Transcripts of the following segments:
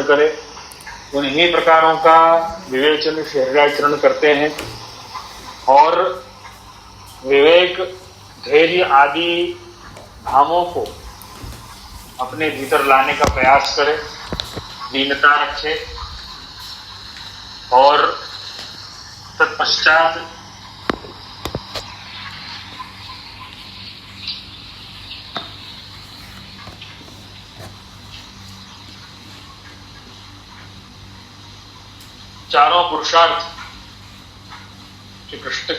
करे, उन्हीं प्रकारों का विवेचन हृदयाचरण करते हैं और विवेक, धैर्य आदि धामों को अपने भीतर लाने का प्रयास करे, दीनता रखे और तत्पश्चात चारों पुरुषार्थ जो कृष्ण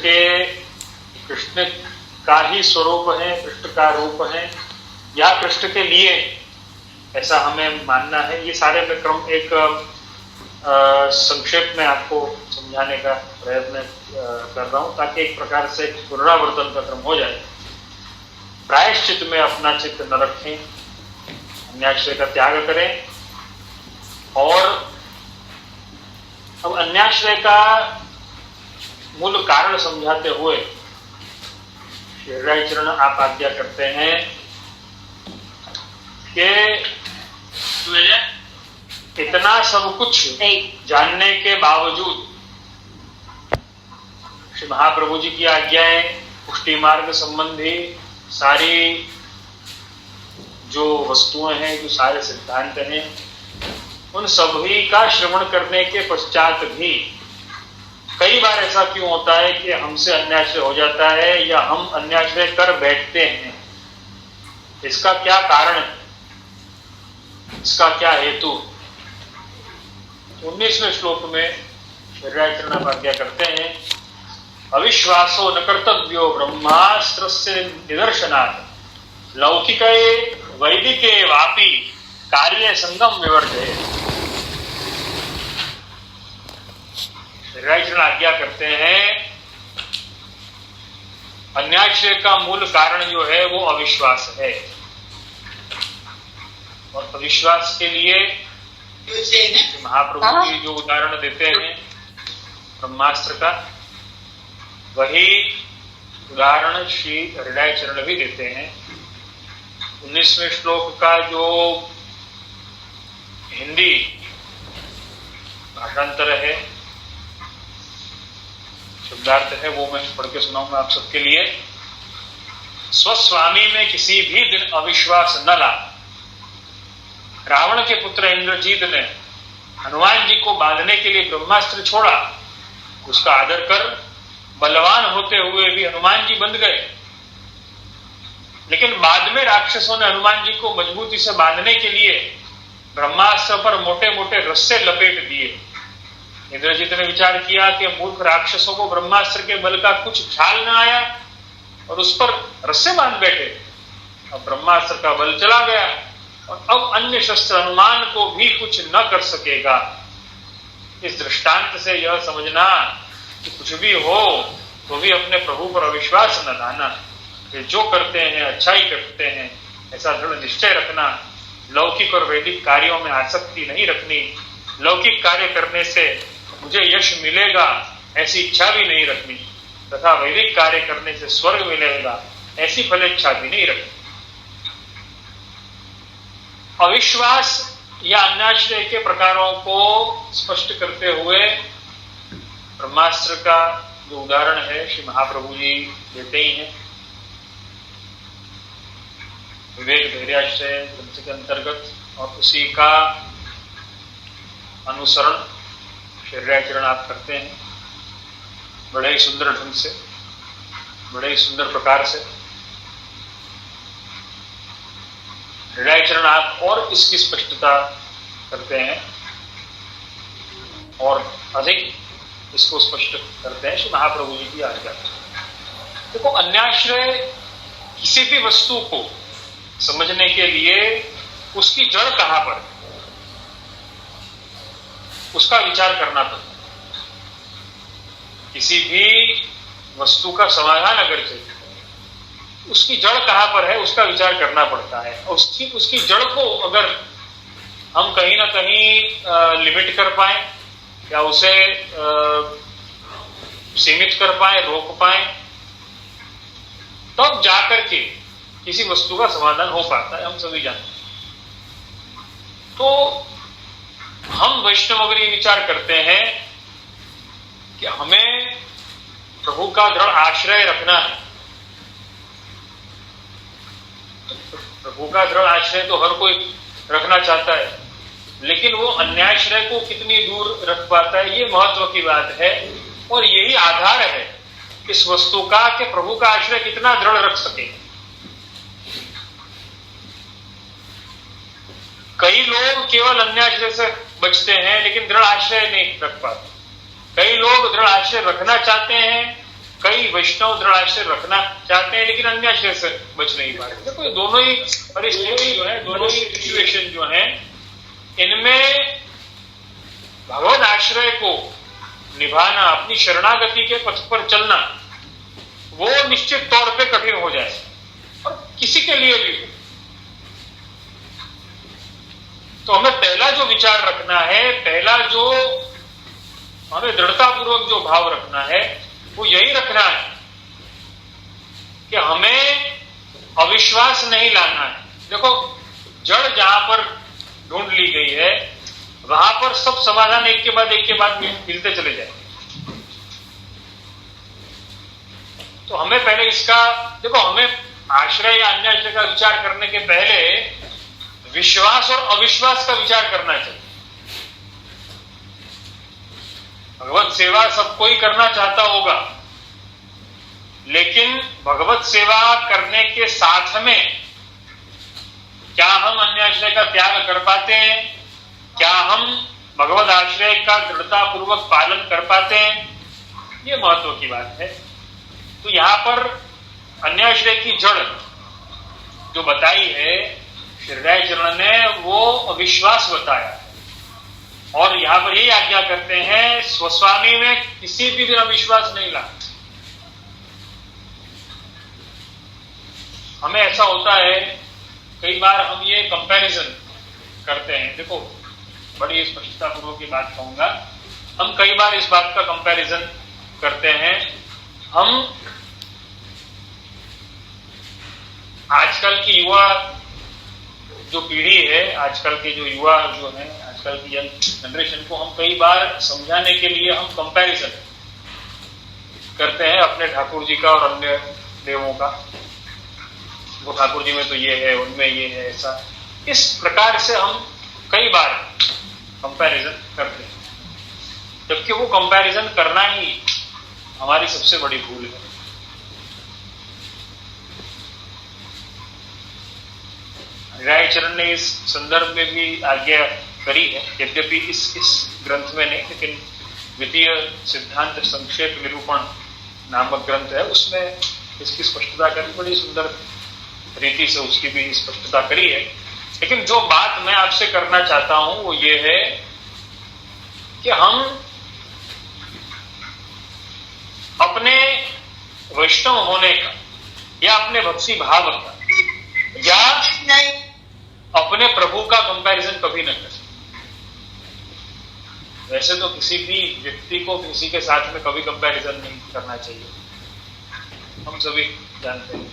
का ही स्वरूप है, कृष्ण का रूप है या कृष्ण के लिए, ऐसा हमें मानना है। ये सारे मैं क्रम एक संक्षेप में आपको समझाने का प्रयत्न कर रहा हूं ताकि एक प्रकार से पुनरावर्तन का क्रम हो जाए। प्रायश्चित में अपना चित्त न रखें, अन्याश्रय का त्याग करें और अब अन्याश्रय का मूल कारण समझाते हुए हृदयाचरण आप आज्ञा करते हैं कि इतना सब कुछ जानने के बावजूद श्री महाप्रभु जी की आज्ञाएं, पुष्टि मार्ग संबंधी सारी जो वस्तुएं हैं, जो सारे सिद्धांत हैं, उन सभी का श्रवण करने के पश्चात भी कई बार ऐसा क्यों होता है कि हमसे अन्याश्रय हो जाता है या हम अन्याश्रय कर बैठते हैं? इसका क्या कारण है, इसका क्या हेतु? 19वें श्लोक में हृदयाचरण आज्ञा करते हैं, अविश्वासो न कर्तव्यो ब्रह्मास्त्रस्य निदर्शनात् लौकिके वैदिके वापि कार्य संगम विवर्ते। हृदयाचरण आज्ञा करते हैं अन्याश्रय का मूल कारण जो है वो अविश्वास है और अविश्वास के लिए महाप्रभु जी जो उदाहरण देते हैं ब्रह्मास्त्र का, वही उदाहरण श्री हृदयाचरण भी देते हैं। 19वें श्लोक का जो हिंदी भाषांतर है, शब्दार्थ है, वो मैं पढ़ के सुनाऊंगा आप सबके लिए। स्वस्वामी में किसी भी दिन अविश्वास न ला। रावण के पुत्र इंद्रजीत ने हनुमान जी को बांधने के लिए ब्रह्मास्त्र छोड़ा, उसका आदर कर बलवान होते हुए भी हनुमान जी बंध गए, लेकिन बाद में राक्षसों ने हनुमान जी को मजबूती से बांधने के लिए ब्रह्मास्त्र पर मोटे मोटे रस्से लपेट दिए। इंद्रजीत ने विचार किया कि मूर्ख राक्षसों को ब्रह्मास्त्र के बल का कुछ ख्याल न आया और उस पर रस्से बांध बैठे। अब ब्रह्मास्त्र का बल चला गया और अब अन्य शस्त्र हनुमान को भी कुछ न कर सकेगा। इस दृष्टांत से यह समझना कि कुछ भी हो तो भी अपने प्रभु पर अविश्वास न लाना, कि जो करते हैं अच्छा ही करते हैं, ऐसा दृढ़ निश्चय रखना। लौकिक और वैदिक कार्यों में आसक्ति नहीं रखनी। लौकिक कार्य करने से मुझे यश मिलेगा ऐसी इच्छा भी नहीं रखनी, तथा वैदिक कार्य करने से स्वर्ग मिलेगा ऐसी फलेच्छा भी नहीं रखनी। अविश्वास या अन्याश्रय के प्रकारों को स्पष्ट करते हुए ब्रह्मास्त्र का जो उदाहरण है श्री महाप्रभु जी देते ही हैं। विवेक धैर्याश्रय ग्रंथ के अंतर्गत और उसी का अनुसरण हृदयाचरण आप करते हैं बड़े ही सुंदर ढंग से, बड़े ही सुंदर प्रकार से। हृदयाचरण आप और इसकी स्पष्टता करते हैं और अधिक इसको स्पष्ट करते हैं श्री महाप्रभु जी की आज्ञा। देखो, अन्याश्रय किसी भी वस्तु को समझने के लिए उसकी जड़ कहां पर, उसका विचार करना पड़ता है। किसी भी वस्तु का समाधान अगर चाहिए, उसकी जड़ कहां पर है उसका विचार करना पड़ता है। उसकी जड़ को अगर हम कहीं ना कहीं लिमिट कर पाए या उसे सीमित कर पाए, रोक पाए, तब जाकर के किसी वस्तु का समाधान हो पाता है, हम सभी जानते हैं। तो हम वैष्णव अगर ये विचार करते हैं कि हमें प्रभु का दृढ़ आश्रय रखना है, तो प्रभु का दृढ़ आश्रय तो हर कोई रखना चाहता है, लेकिन वो अन्याश्रय को कितनी दूर रख पाता है, ये महत्व की बात है। और यही आधार है इस वस्तु का कि प्रभु का आश्रय कितना दृढ़ रख सके। कई लोग केवल अन्याश्रय से बचते हैं लेकिन दृढ़ आश्रय नहीं रख पाते। कई लोग दृढ़ आश्रय रखना चाहते हैं, कई वैष्णव दृढ़ आश्रय रखना चाहते हैं लेकिन अन्याश्रय से बच नहीं पाते। देखो दोनों ही परिस्थिति जो है, दोनों ही सिचुएशन जो है, इनमें भगवत आश्रय को निभाना, अपनी शरणागति के पथ पर चलना, वो निश्चित तौर पे कठिन हो जाए, और किसी के लिए भी। तो हमें पहला जो विचार रखना है, पहला जो हमें दृढ़तापूर्वक जो भाव रखना है, वो यही रखना है कि हमें अविश्वास नहीं लाना है। देखो, जड़ जहां पर ढूंढ ली गई है, वहां पर सब समाधान एक के बाद मिलते चले जाए। तो हमें पहले इसका, देखो, हमें आश्रय या अन्य आश्रय का विचार करने के पहले विश्वास और अविश्वास का विचार करना चाहिए। भगवत सेवा सब कोई करना चाहता होगा, लेकिन भगवत सेवा करने के साथ में क्या हम अन्य आश्रय का त्याग कर पाते हैं? क्या हम भगवत आश्रय का दृढ़तापूर्वक पालन कर पाते हैं? ये महत्व की बात है। तो यहां पर अन्य आश्रय की जड़ जो बताई है श्रीरायचरण ने, वो अविश्वास बताया, और यहां पर यही आज्ञा करते हैं, स्वस्वामी में किसी भी दिन अविश्वास नहीं ला। हमें ऐसा होता है, कई बार हम ये कंपैरिजन करते हैं। देखो, बड़ी स्पष्टता पूर्वक की बात कहूंगा, हम कई बार इस बात का कंपैरिजन करते हैं। हम आजकल की युवा जो पीढ़ी है, आजकल के जो युवा जो है, आजकल की यंग जनरेशन को हम कई बार समझाने के लिए हम कंपैरिजन करते हैं अपने ठाकुर जी का और अन्य देवों का। वो ठाकुर जी में तो ये है, उनमें ये है, ऐसा। इस प्रकार से हम कई बार कंपैरिजन करते हैं, जबकि वो कंपैरिजन करना ही हमारी सबसे बड़ी भूल है। रायचरण ने इस संदर्भ में भी आज्ञा करी है, यद्यपि इस ग्रंथ में नहीं, लेकिन द्वितीय सिद्धांत संक्षेप निरूपण नामक ग्रंथ है, उसमें इसकी स्पष्टता करी, बड़ी सुंदर रीति से उसकी भी स्पष्टता करी है। लेकिन जो बात मैं आपसे करना चाहता हूं वो ये है कि हम अपने वैष्णव होने का या अपने भक्ति भाव का या अपने प्रभु का कंपैरिजन कभी न करें। वैसे तो किसी भी व्यक्ति को किसी के साथ में कभी कंपैरिजन नहीं करना चाहिए, हम सभी जानते हैं।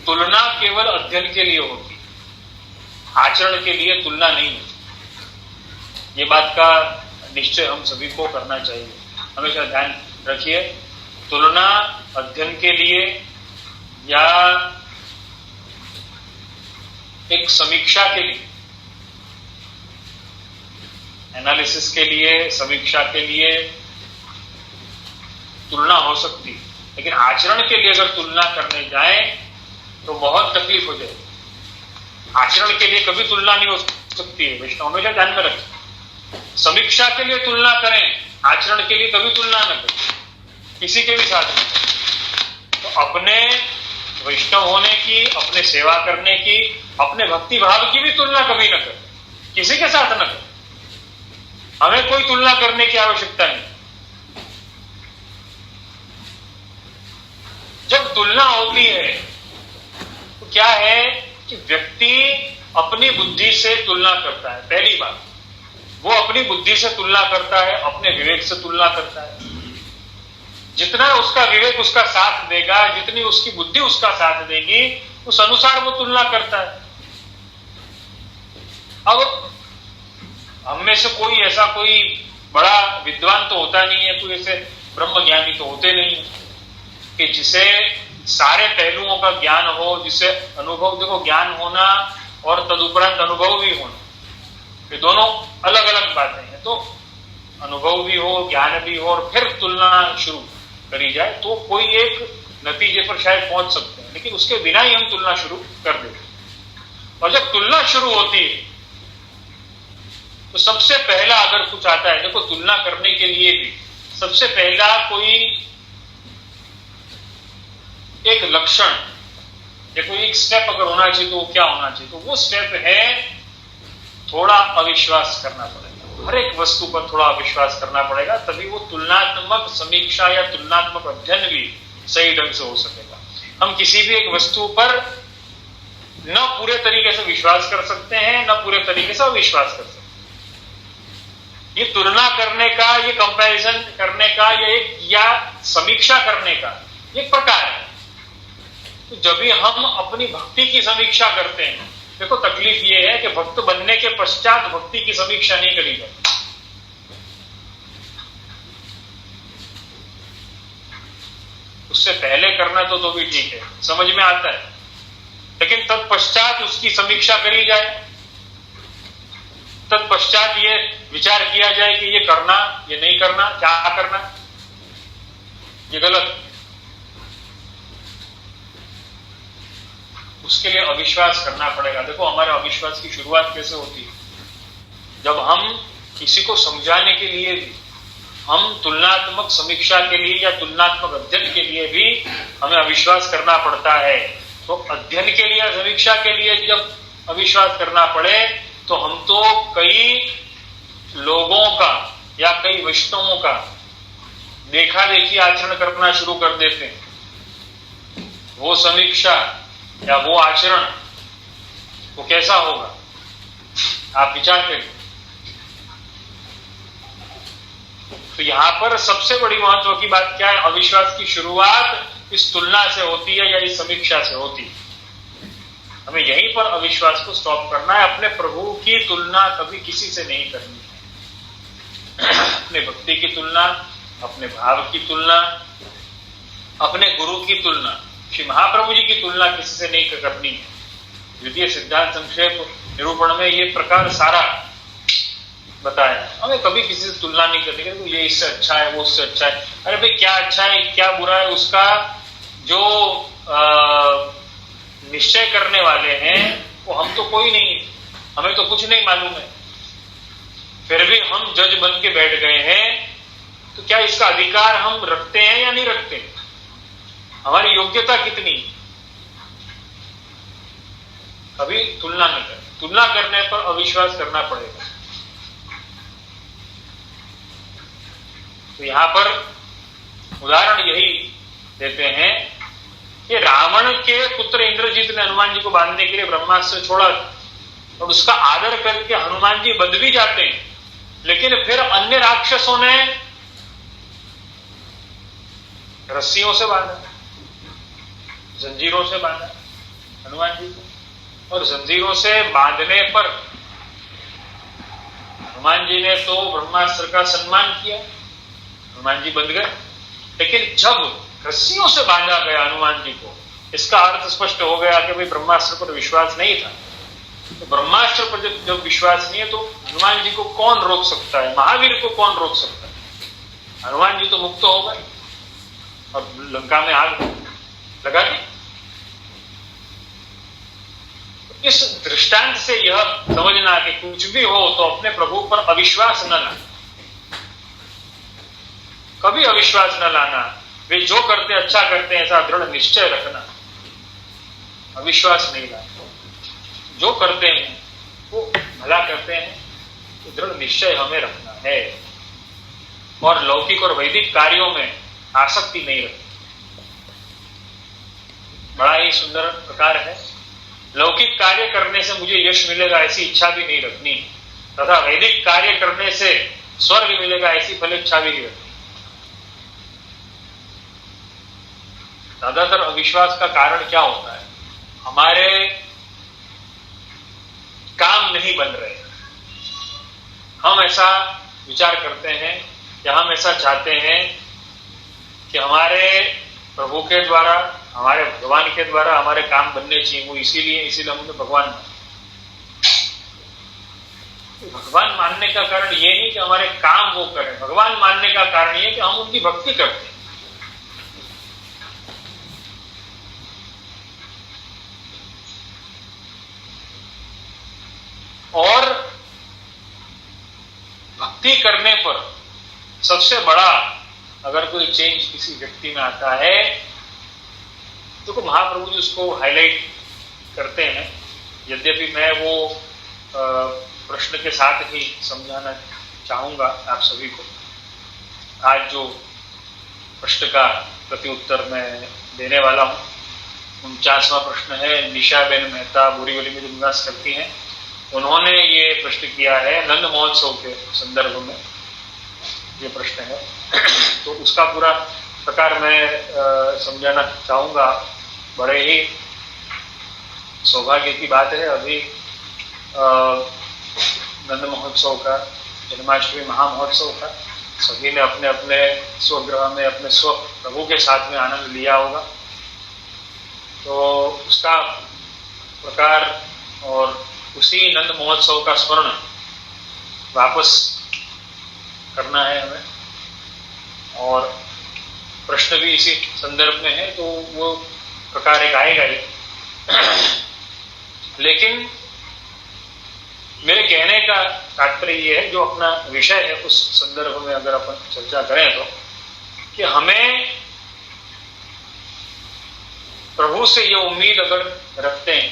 तुलना केवल अध्ययन के लिए होती, आचरण के लिए तुलना नहीं होती। ये बात का निश्चय हम सभी को करना चाहिए। हमेशा ध्यान रखिए, तुलना अध्ययन के लिए या एक समीक्षा के लिए, एनालिसिस के लिए, समीक्षा के लिए तुलना हो सकती है, लेकिन आचरण के लिए अगर तुलना करने जाए तो बहुत तकलीफ हो जाएगी। आचरण के लिए कभी तुलना नहीं हो सकती है, वैष्णव हमेशा ध्यान में रखें। समीक्षा के लिए तुलना करें, आचरण के लिए कभी तुलना न करें, किसी के भी साथ नहीं। तो अपने वैष्णव होने की, अपने सेवा करने की, अपने भक्ति भाव की भी तुलना कभी न करें, किसी के साथ न करें। हमें कोई तुलना करने की आवश्यकता नहीं। जब तुलना होती है तो क्या है कि व्यक्ति अपनी बुद्धि से तुलना करता है। पहली बात, वो अपनी बुद्धि से तुलना करता है, अपने विवेक से तुलना करता है। जितना उसका विवेक उसका साथ देगा, जितनी उसकी बुद्धि उसका साथ देगी, उस अनुसार वो तुलना करता है। अब ऐसा कोई बड़ा विद्वान तो होता नहीं है, कोई ऐसे ब्रह्म ज्ञानी तो होते नहीं कि जिसे सारे पहलुओं का ज्ञान हो, जिसे अनुभव, देखो ज्ञान होना और तदुपरांत अनुभव भी होना, ये दोनों अलग अलग बातें हैं। तो अनुभव भी हो, ज्ञान भी हो, और फिर तुलना शुरू करी जाए तो कोई एक नतीजे पर शायद पहुंच सकते हैं, लेकिन उसके बिना ही हम तुलना शुरू कर देते हैं। और जब तुलना शुरू होती है तो सबसे पहला अगर कुछ आता है, देखो तुलना करने के लिए भी सबसे पहला कोई एक लक्षण या कोई एक स्टेप अगर होना चाहिए तो वो क्या होना चाहिए, तो वो स्टेप है थोड़ा अविश्वास करना पड़ेगा। हर एक वस्तु पर थोड़ा अविश्वास करना पड़ेगा, तभी वो तुलनात्मक समीक्षा या तुलनात्मक अध्ययन भी सही ढंग से हो सकेगा। हम किसी भी एक वस्तु पर न पूरे तरीके से विश्वास कर सकते हैं, न पूरे तरीके से अविश्वास कर सकते हैं। ये तुलना करने का, ये कंपैरिजन करने का, या समीक्षा करने का एक प्रकार है। तो जब भी हम अपनी भक्ति की समीक्षा करते हैं, देखो तकलीफ ये है कि भक्त बनने के पश्चात भक्ति की समीक्षा नहीं करी जाती। उससे पहले करना तो भी ठीक है, समझ में आता है, लेकिन तत्पश्चात उसकी समीक्षा करी जाए, तत्पश्चात ये विचार किया जाए कि ये करना, ये नहीं करना, क्या करना, ये गलत, उसके लिए अविश्वास करना पड़ेगा। देखो हमारे अविश्वास की शुरुआत कैसे होती है, जब हम किसी को समझाने के लिए भी, हम तुलनात्मक समीक्षा के लिए या तुलनात्मक अध्ययन के लिए भी हमें अविश्वास करना पड़ता है। तो अध्ययन के लिए, समीक्षा के लिए जब अविश्वास करना पड़े तो हम तो कई लोगों का या कई वैष्णवों का देखा देखी आचरण करना शुरू कर देते हैं। वो समीक्षा या वो आचरण वो कैसा होगा, आप विचार करिए। तो यहां पर सबसे बड़ी महत्व की बात क्या है, अविश्वास की शुरुआत इस तुलना से होती है या इस समीक्षा से होती है। हमें यहीं पर अविश्वास को स्टॉप करना है। अपने प्रभु की तुलना कभी किसी से नहीं करनी है। अपने भक्ति की तुलना, अपने भाव की तुलना, अपने गुरु की तुलना, श्री महाप्रभु जी की तुलना किसी से नहीं करनी है। द्वितीय सिद्धांत संक्षेप निरूपण में ये प्रकार सारा बताया। हमें कभी किसी से तुलना नहीं करनी है, ये इससे अच्छा है, वो उससे अच्छा है। अरे भाई क्या अच्छा है क्या बुरा है, उसका जो निश्चय करने वाले हैं वो हम तो कोई नहीं है, हमें तो कुछ नहीं मालूम है। फिर भी हम जज बन के बैठ गए हैं, तो क्या इसका अधिकार हम रखते हैं या नहीं रखते? हमारी योग्यता कितनी? कभी तुलना नहीं कर, तुलना करने पर अविश्वास करना पड़ेगा। तो यहां पर उदाहरण यही देते हैं कि रावण के पुत्र इंद्रजीत ने हनुमान जी को बांधने के लिए ब्रह्मास्त्र छोड़ा और उसका आदर करके हनुमान जी बंध भी जाते हैं, लेकिन फिर अन्य राक्षसों ने रस्सियों से बांधा, जंजीरों से बांधा हनुमान जी को, और जंजीरों से बांधने पर हनुमान जी ने तो ब्रह्मास्त्र का सम्मान किया, हनुमान जी बंध गए। लेकिन जब रस्सियों से बांधा गया हनुमान जी को, इसका अर्थ स्पष्ट हो गया कि भाई ब्रह्मास्त्र पर विश्वास नहीं था। तो ब्रह्मास्त्र पर जब विश्वास नहीं है तो हनुमान जी को कौन रोक सकता है, महावीर को कौन रोक सकता है? हनुमान जी तो मुक्त हो गए और लंका में आग लगा दी। इस दृष्टांत से यह समझना कि कुछ भी हो तो अपने प्रभु पर अविश्वास न लाना, कभी अविश्वास न लाना। वे जो करते अच्छा करते हैं ऐसा दृढ़ निश्चय रखना, अविश्वास नहीं लाना। जो करते हैं वो भला करते हैं, तो दृढ़ निश्चय हमें रखना है और लौकिक और वैदिक कार्यों में आसक्ति नहीं रखनी। बड़ा ही सुंदर प्रकार है। लौकिक कार्य करने से मुझे यश मिलेगा ऐसी इच्छा भी नहीं रखनी, तथा वैदिक कार्य करने से स्वर्ग मिलेगा ऐसी फल इच्छा भी नहीं रखनी। ज्यादातर अविश्वास का कारण क्या होता है? हमारे काम नहीं बन रहे, हम ऐसा विचार करते हैं या हम ऐसा चाहते हैं कि हमारे प्रभु के द्वारा, हमारे भगवान के द्वारा हमारे काम बनने चाहिए, वो इसीलिए हमने भगवान माना। भगवान मानने का कारण ये नहीं कि हमारे काम वो करें, भगवान मानने का कारण ये कि हम उनकी भक्ति करते हैं। और भक्ति करने पर सबसे बड़ा अगर कोई चेंज किसी व्यक्ति में आता है तो महाप्रभु जी उसको हाईलाइट करते हैं। यद्यपि मैं वो प्रश्न के साथ ही समझाना चाहूंगा आप सभी को। आज जो प्रश्न का प्रत्युत्तर मैं देने वाला हूँ 49वां प्रश्न है। निशाबेन मेहता बोरीवली में जो निवास करती हैं, उन्होंने ये प्रश्न किया है नंद महोत्सव के संदर्भ में ये प्रश्न है। तो उसका पूरा प्रकार मैं समझाना चाहूंगा। बड़े ही सौभाग्य की बात है, अभी नंद महोत्सव का, जन्माष्टमी महामहोत्सव का सभी ने अपने अपने स्वगृह में अपने स्व प्रभु के साथ में आनंद लिया होगा। तो उसका प्रकार और उसी नंद महोत्सव का स्मरण वापस करना है हमें, और प्रश्न भी इसी संदर्भ में है, तो वो प्रकार एक आएगा ही। लेकिन मेरे कहने का तात्पर्य ये है, जो अपना विषय है उस संदर्भ में अगर अपन चर्चा करें तो, कि हमें प्रभु से ये उम्मीद अगर रखते हैं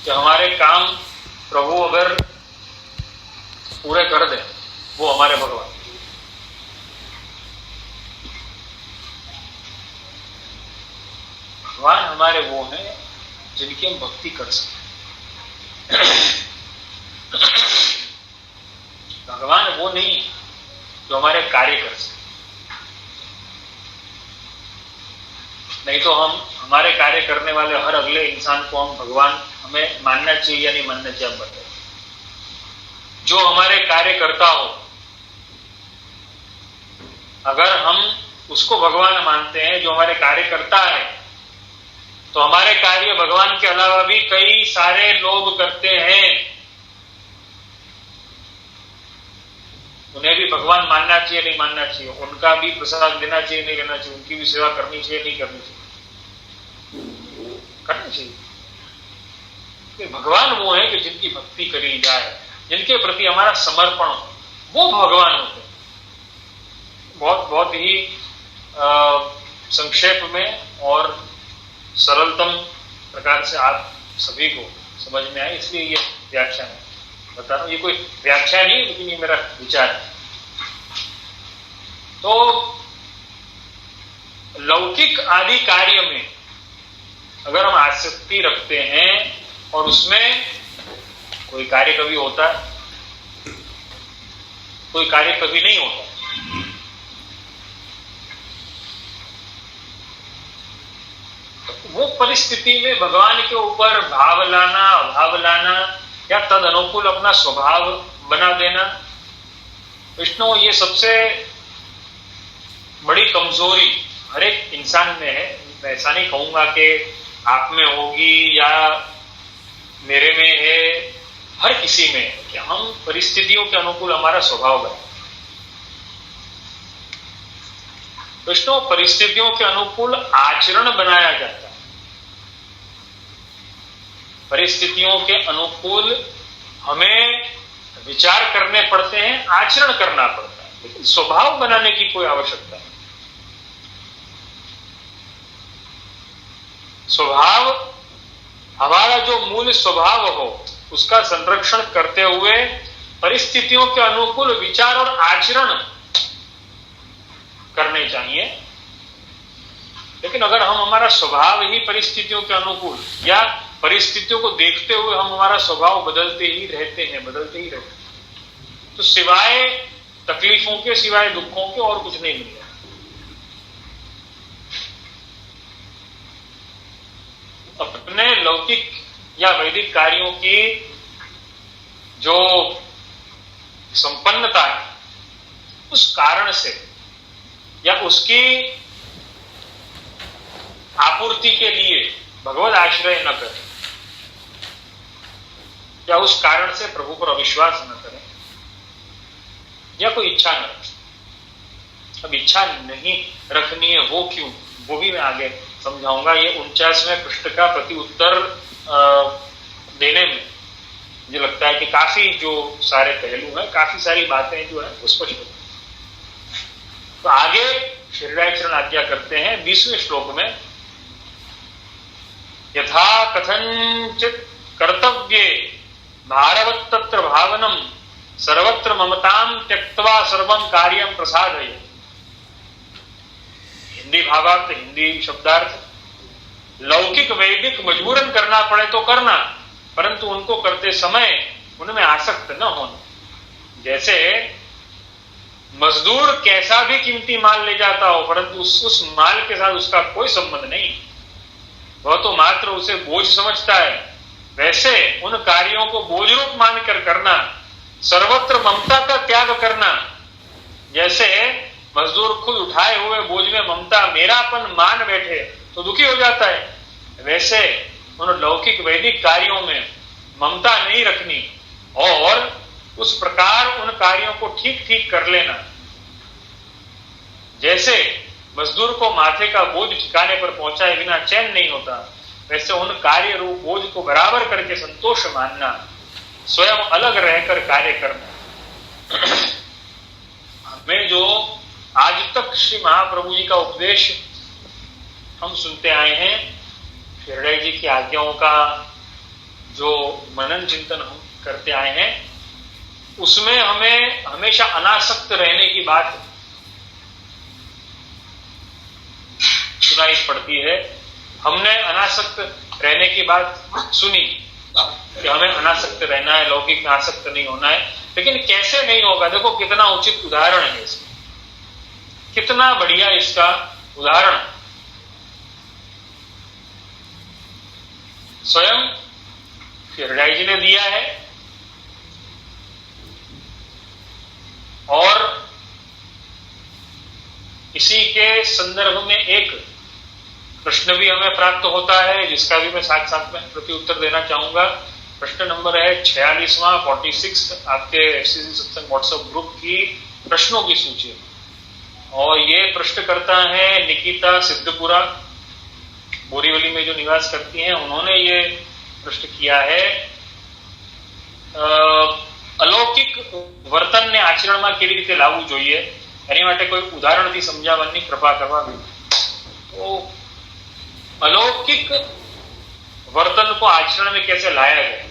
कि हमारे काम प्रभु अगर पूरे कर दें, वो हमारे भगवान। भगवान हमारे वो हैं जिनकी हम भक्ति कर सकते। भगवान वो नहीं जो हमारे कार्य कर सकते। नहीं तो हम हमारे कार्य करने वाले हर अगले इंसान को हम भगवान हमें मानना चाहिए या नहीं मानना चाहिए, हम बताइए। जो हमारे कार्य करता हो, अगर हम उसको भगवान मानते हैं जो हमारे कार्य करता है, तो हमारे कार्य भगवान के अलावा भी कई सारे लोग करते हैं, उन्हें भी भगवान मानना चाहिए नहीं मानना चाहिए, उनका भी प्रसाद लेना चाहिए नहीं लेना चाहिए, उनकी भी सेवा करनी चाहिए नहीं करनी चाहिए, करनी चाहिए। कि भगवान वो है कि जिनकी भक्ति करी जाए, जिनके प्रति हमारा समर्पण हो, वो भगवान होते हैं। बहुत ही संक्षेप में और सरलतम प्रकार से आप सभी को समझ में आए, इसलिए ये व्याख्यान है। बता रहा हूं, ये कोई व्याख्या नहीं, लेकिन ये मेरा विचार है। तो लौकिक आदि कार्य में अगर हम आसक्ति रखते हैं और उसमें कोई कार्य कभी होता है, कोई कार्य कभी नहीं होता, वो परिस्थिति में भगवान के ऊपर भाव लाना, अभाव लाना या तद अनुकूल अपना स्वभाव बना देना, विष्णु ये सबसे बड़ी कमजोरी हर एक इंसान में है। मैं ऐसा नहीं कहूंगा कि आप में होगी या मेरे में है, हर किसी में है कि हम परिस्थितियों के अनुकूल हमारा स्वभाव बनाए। विष्णु परिस्थितियों के अनुकूल आचरण बनाया जाता है, परिस्थितियों के अनुकूल हमें विचार करने पड़ते हैं, आचरण करना पड़ता है, लेकिन स्वभाव बनाने की कोई आवश्यकता नहीं। स्वभाव, हमारा जो मूल स्वभाव हो उसका संरक्षण करते हुए परिस्थितियों के अनुकूल विचार और आचरण करने चाहिए। लेकिन अगर हम हमारा स्वभाव ही परिस्थितियों के अनुकूल या परिस्थितियों को देखते हुए हम हमारा स्वभाव बदलते ही रहते हैं, तो सिवाय तकलीफों के, सिवाय दुखों के और कुछ नहीं मिलेगा। अपने लौकिक या वैदिक कार्यों की जो संपन्नता है, उस कारण से या उसकी आपूर्ति के लिए भगवत आश्रय न करें, या उस कारण से प्रभु पर अविश्वास न करें, या कोई इच्छा न रखें। अब इच्छा नहीं रखनी है वो क्यों, वो भी मैं आगे समझाऊंगा। ये 49वें पृष्ठ का प्रति उत्तर देने में मुझे लगता है कि काफी जो सारे पहलू हैं, काफी सारी बातें जो है वो स्पष्ट होती हैं। तो आगे श्रीरायचरण आज्ञा करते हैं 20वें श्लोक में, यथा कथंचित कर्तव्ये भारवत् तत्र भावनम सर्वत्र ममताम त्यक्त्वा सर्वं कार्यं प्रसादय। हिंदी भावार्थ, हिंदी शब्दार्थ, लौकिक वैदिक मजबूरन करना पड़े तो करना, परंतु उनको करते समय उनमें आसक्त न होना। जैसे मजदूर कैसा भी कीमती माल ले जाता हो, परंतु उस माल के साथ उसका कोई संबंध नहीं, वह तो मात्र उसे बोझ समझता है, वैसे उन कार्यों को बोझ रूप मानकर करना, सर्वत्र ममता का त्याग करना। जैसे मजदूर खुद उठाए हुए बोझ में ममता, मेरापन मान बैठे तो दुखी हो जाता है, वैसे उन लौकिक वैदिक कार्यों में ममता नहीं रखनी और उस प्रकार उन कार्यों को ठीक ठीक कर लेना। जैसे मजदूर को माथे का बोझ ठिकाने पर पहुंचाए बिना चैन नहीं होता, वैसे उन कार्य रूप बोझ को बराबर करके संतोष मानना, स्वयं अलग रहकर कार्य करना। हमें जो आज तक श्री महाप्रभु जी का उपदेश हम सुनते आए हैं, हृदय जी की आज्ञाओं का जो मनन चिंतन हम करते आए हैं, उसमें हमें हमेशा अनासक्त रहने की बात सुनाई पड़ती है। हमने अनासक्त रहने की बात सुनी कि हमें अनासक्त रहना है, लौकिक में आसक्त नहीं होना है, लेकिन कैसे नहीं होगा? देखो कितना उचित उदाहरण है इसका, कितना बढ़िया इसका उदाहरण स्वयं हृदय जी ने दिया है। और इसी के संदर्भ में एक प्रश्न भी हमें प्राप्त होता है, जिसका भी मैं साथ साथ में प्रति उत्तर देना चाहूंगा। प्रश्न नंबर है 46वां 46 आपके एफसीसी सत्संग व्हाट्सएप ग्रुप की प्रश्नों की सूची, और ये प्रश्नकर्ता है निकिता सिद्धपुरा, बोरीवली में जो निवास करती हैं, उन्होंने ये प्रश्न किया है। अलौकिक વર્તન ને આચરણમાં કેવી રીતે લાવવું જોઈએ, એની માટે કોઈ ઉદાહરણથી સમજાવવાની કૃપા કરવા। તો अलौकिक वर्तन को आचरण में कैसे लाया जाए?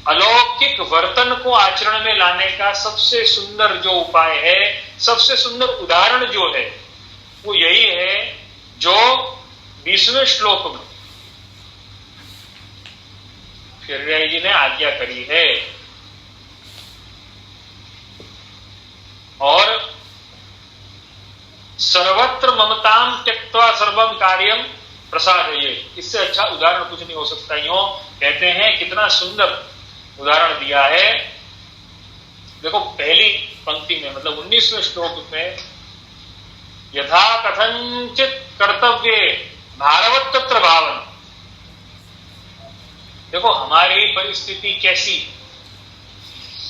अलौकिक वर्तन को आचरण में लाने का सबसे सुंदर जो उपाय है, सबसे सुंदर उदाहरण जो है, वो यही है जो 20वें श्लोक में हृदय जी ने आज्ञा करी है। और सर्वत्र ममताम त्यक्त्वा सर्वम कार्यम प्रसादये, इससे अच्छा उदाहरण कुछ नहीं हो सकता। यूं कहते हैं, कितना सुंदर उदाहरण दिया है। देखो पहली पंक्ति में, मतलब 19वें श्लोक में, यथा कथंचित कर्तव्ये भारवत् तत्र भावन। देखो हमारी परिस्थिति कैसी,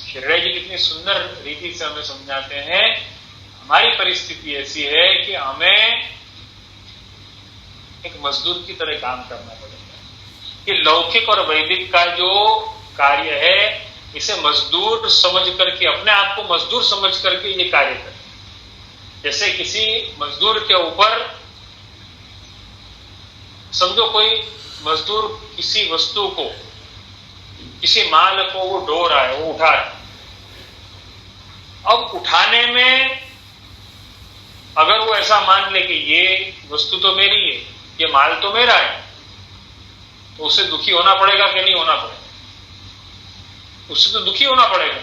हृदय जी कितनी सुंदर रीति से हमें समझाते हैं। हमारी परिस्थिति ऐसी है कि हमें एक मजदूर की तरह काम करना पड़ेगा। कि लौकिक और वैदिक का जो कार्य है, इसे मजदूर समझ करके, अपने आप को मजदूर समझ करके ये कार्य करें। जैसे किसी मजदूर के ऊपर, समझो कोई मजदूर किसी वस्तु को, किसी माल को वो ढो रहा है, वो उठा रहा है। अब उठाने में अगर वो ऐसा मान ले कि ये वस्तु तो मेरी है, ये माल तो मेरा है, तो उसे दुखी होना पड़ेगा कि नहीं होना पड़ेगा? उससे तो दुखी होना पड़ेगा,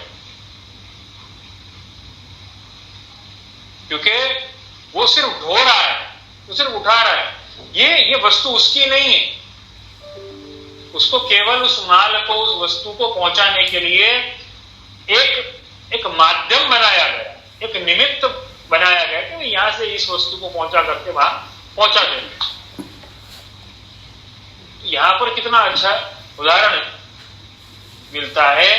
क्योंकि वो सिर्फ ढो रहा है, वो सिर्फ उठा रहा है। ये वस्तु उसकी नहीं है। उसको केवल उस माल को, उस वस्तु को पहुंचाने के लिए एक एक माध्यम बनाया गया, एक निमित्त बनाया गया कि यहां से इस वस्तु को पहुंचा करके वहां पहुंचा देंगे। यहां पर कितना अच्छा उदाहरण मिलता है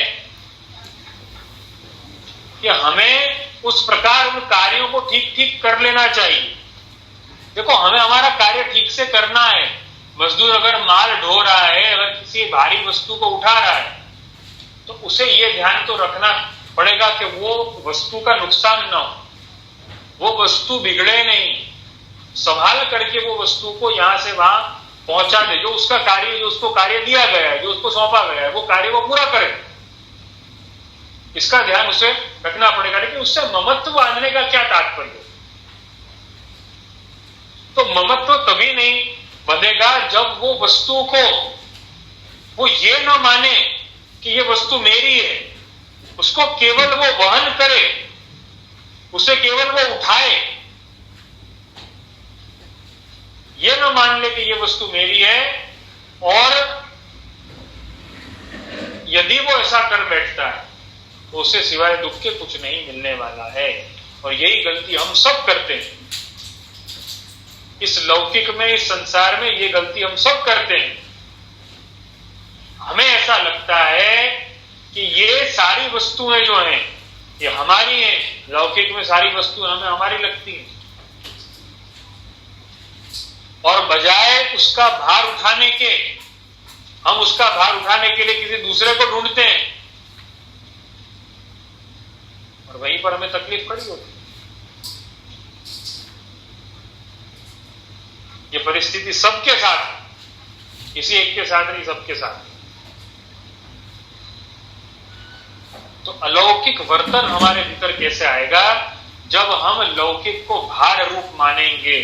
कि हमें उस प्रकार उन कार्यों को ठीक ठीक कर लेना चाहिए। देखो, हमें हमारा कार्य ठीक से करना है। मजदूर अगर माल ढो रहा है, अगर किसी भारी वस्तु को उठा रहा है, तो उसे ये ध्यान तो रखना पड़ेगा कि वो वस्तु का नुकसान ना हो, वो वस्तु बिगड़े नहीं, संभाल करके वो वस्तु को यहां से वहां पहुंचा दे। जो उसका कार्य, जो उसको कार्य दिया गया है, जो उसको सौंपा गया है, वो कार्य वो पूरा करे, इसका ध्यान उसे रखना पड़ेगा। लेकिन उससे ममत्व बांधने का क्या तात्पर्य? तो ममत्व तभी नहीं बंधेगा जब वो वस्तु को वो ये ना माने कि ये वस्तु मेरी है, उसको केवल वो वहन करे, उसे केवल वो उठाए, ये ना मान ले कि ये वस्तु मेरी है। और यदि वो ऐसा कर बैठता है तो उसे सिवाय दुख के कुछ नहीं मिलने वाला है। और यही गलती हम सब करते हैं इस लौकिक में, इस संसार में। ये गलती हम सब करते हैं। हमें ऐसा लगता है कि ये सारी वस्तुएं जो हैं ये हमारी हैं। लौकिक में सारी वस्तुएं हमें हमारी लगती हैं, और बजाय उसका भार उठाने के, हम उसका भार उठाने के लिए किसी दूसरे को ढूंढते हैं, और वहीं पर हमें तकलीफ खड़ी होती है। ये परिस्थिति सबके साथ, किसी एक के साथ नहीं, सबके साथ। तो अलौकिक वर्तन हमारे भीतर कैसे आएगा? जब हम लौकिक को भार रूप मानेंगे,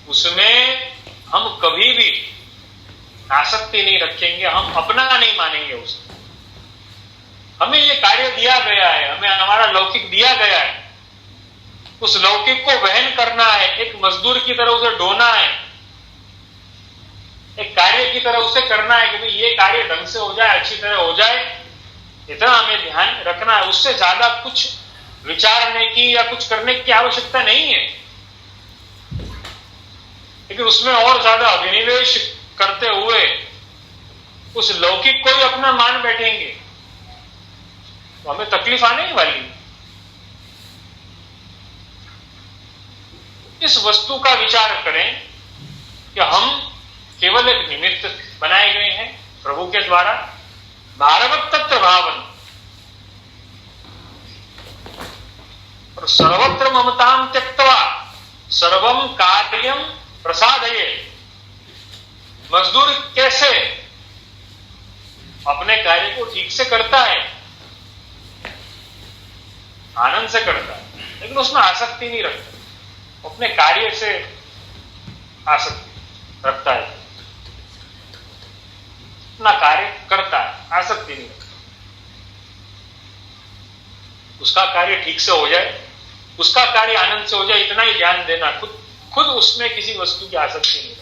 उसमें हम कभी भी आसक्ति नहीं रखेंगे, हम अपना नहीं मानेंगे उसे। हमें ये कार्य दिया गया है, हमें हमारा लौकिक दिया गया है, उस लौकिक को वहन करना है, एक मजदूर की तरह उसे ढोना है, एक कार्य की तरह उसे करना है कि भाई ये कार्य ढंग से हो जाए, अच्छी तरह हो जाए, इतना हमें ध्यान रखना है। उससे ज्यादा कुछ विचारने की या कुछ करने की आवश्यकता नहीं है। लेकिन उसमें और ज्यादा अभिनिवेश करते हुए उस लौकिक को ही अपना मान बैठेंगे तो हमें तकलीफ आने ही वाली। इस वस्तु का विचार करें कि हम केवल एक निमित्त बनाए गए हैं प्रभु के द्वारा। भारवत तत्र भावन और सर्वत्र ममताम त्यक्त्वा सर्वम कार्यम प्रसादये। मजदूर कैसे अपने कार्य को ठीक से करता है, आनंद से करता है, लेकिन उसमें आसक्ति नहीं रखता, अपने कार्य से आसक्ति रखता है, अपना कार्य करता है, आसक्ति नहीं रखता। उसका कार्य ठीक से हो जाए, उसका कार्य आनंद से हो जाए, इतना ही ध्यान देना, खुद उसमें किसी वस्तु की आसक्ति नहीं रखती।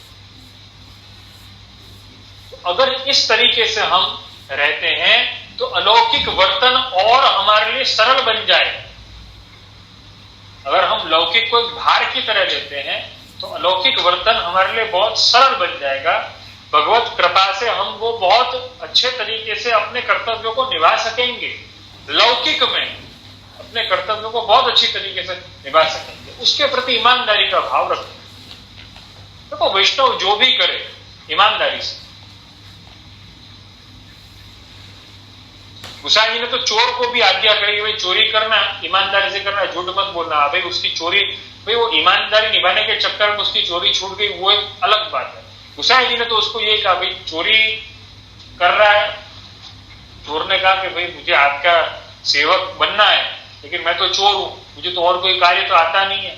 तो अगर इस तरीके से हम रहते हैं तो अलौकिक वर्तन और हमारे लिए सरल बन जाए। अगर हम लौकिक को भार की तरह लेते हैं तो अलौकिक वर्तन हमारे लिए बहुत सरल बन जाएगा। भगवत कृपा से हम वो बहुत अच्छे तरीके से अपने कर्तव्यों को निभा सकेंगे। लौकिक में अपने कर्तव्यों को बहुत अच्छी तरीके से निभा सकेंगे, उसके प्रति ईमानदारी का भाव रखें। देखो, वैष्णव जो भी करे ईमानदारी से। गुसाई जी ने तो चोर को भी आज्ञा करी, भाई चोरी करना, ईमानदारी से करना, झूठ मत बोलना। भाई उसकी चोरी, भाई वो ईमानदारी निभाने के चक्कर में उसकी चोरी छूट गई, वो एक अलग बात है। गुसाई जी ने तो उसको यही कहा, भाई चोरी कर रहा है। चोर ने कहा कि भाई मुझे आपका सेवक बनना है, लेकिन मैं तो चोर हूं, मुझे तो और कोई कार्य तो आता नहीं है,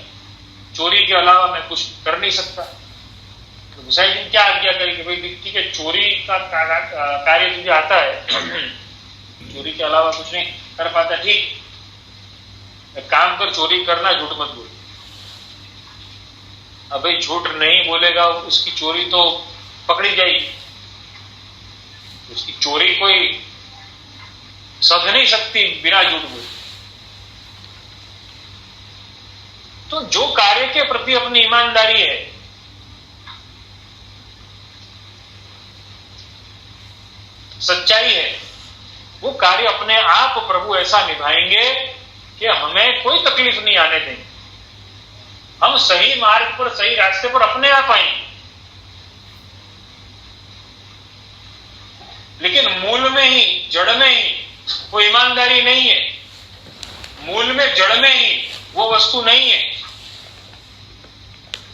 चोरी के अलावा मैं कुछ कर नहीं सकता। तो गुसाई जी ने क्या आज्ञा करी कि भाई ठीक है, चोरी का कार्य तुझे आता है, चोरी के अलावा कुछ नहीं कर पाता, ठीक, एक काम कर, चोरी करना, झूठ मत बोल। अब भाई झूठ नहीं बोलेगा, उसकी चोरी तो पकड़ी जाएगी, उसकी चोरी कोई सध नहीं सकती बिना झूठ बोले। तो जो कार्य के प्रति अपनी ईमानदारी है, सच्चाई है, वो कार्य अपने आप प्रभु ऐसा निभाएंगे कि हमें कोई तकलीफ नहीं आने देंगे। हम सही मार्ग पर, सही रास्ते पर अपने आप आएंगे। लेकिन मूल में ही, जड़ में ही वो ईमानदारी नहीं है, मूल में, जड़ में ही वो वस्तु नहीं है,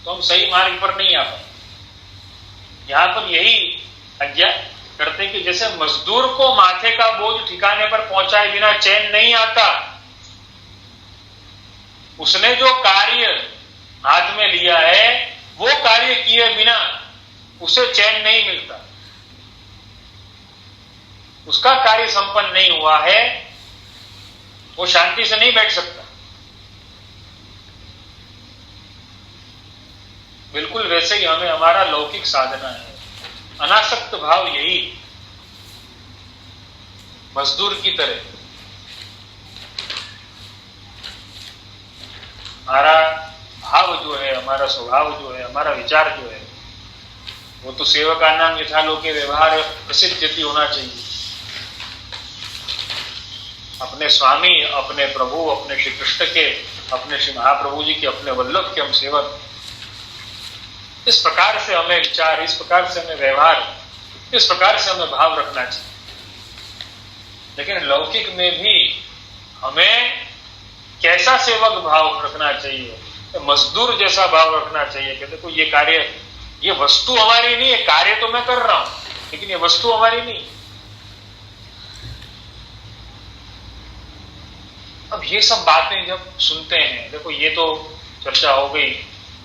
तो हम सही मार्ग पर नहीं आ पाए। यहां पर यही आज्ञा करते कि जैसे मजदूर को माथे का बोझ ठिकाने पर पहुंचाए बिना चैन नहीं आता, उसने जो कार्य हाथ में लिया है वो कार्य किए बिना उसे चैन नहीं मिलता, उसका कार्य संपन्न नहीं हुआ है, वो शांति से नहीं बैठ सकता। बिल्कुल वैसे ही हमें हमारा लौकिक साधना है, अनासक्त भाव यही, मजदूर की तरह हमारा भाव जो है, हमारा स्वभाव जो है, हमारा विचार जो है, वो तो सेवका नाम यथालोके व्यवहार प्रसिद्ध होना चाहिए। अपने स्वामी, अपने प्रभु, अपने श्री कृष्ण के, अपने श्री महाप्रभु जी के, अपने वल्लभ के हम सेवक, इस प्रकार से हमें विचार, इस प्रकार से हमें व्यवहार, इस प्रकार से हमें भाव रखना चाहिए। लेकिन लौकिक में भी हमें कैसा सेवक भाव रखना चाहिए, मजदूर जैसा भाव रखना चाहिए कि देखो ये कार्य, ये वस्तु हमारी नहीं है, कार्य तो मैं कर रहा हूं लेकिन ये वस्तु हमारी नहीं। अब ये सब बातें जब सुनते हैं, देखो ये तो चर्चा हो गई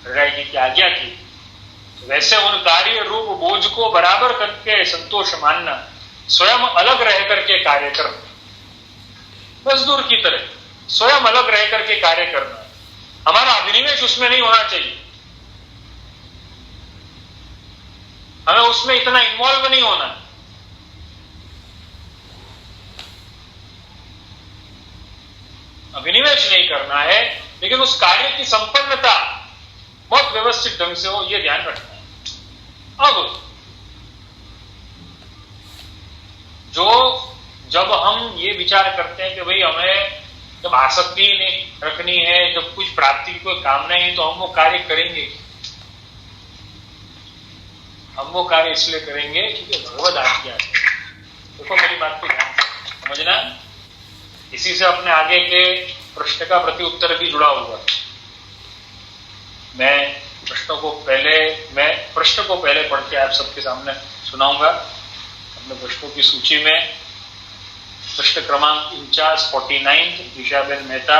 हृदय जी की आज्ञा की, वैसे उन कार्य रूप बोझ को बराबर करके संतोष मानना, स्वयं अलग रह करके कार्य करना, मजदूर की तरह स्वयं अलग रह करके कार्य करना, हमारा अभिनिवेश उसमें नहीं होना चाहिए, हमें उसमें इतना इन्वॉल्व नहीं होना। अभिनिवेश नहीं करना है, लेकिन उस कार्य की संपन्नता बहुत व्यवस्थित ढंग से हो, यह ध्यान रखना है। अब जब हम ये विचार करते हैं कि भाई हमें जब आसक्ति नहीं रखनी है, जब कुछ प्राप्ति की कोई कामना है, तो हम वो कार्य करेंगे। हम वो कार्य इसलिए करेंगे क्योंकि भगवद आज्ञा है। देखो मेरी बात को ध्यान समझना, इसी से अपने आगे के प्रश्न का प्रति उत्तर भी जुड़ा हुआ। मैं प्रश्न को पहले पढ़ के आप सबके सामने सुनाऊंगा। अपने प्रश्नों की सूची में प्रश्न क्रमांक 49 दिशाबेन मेहता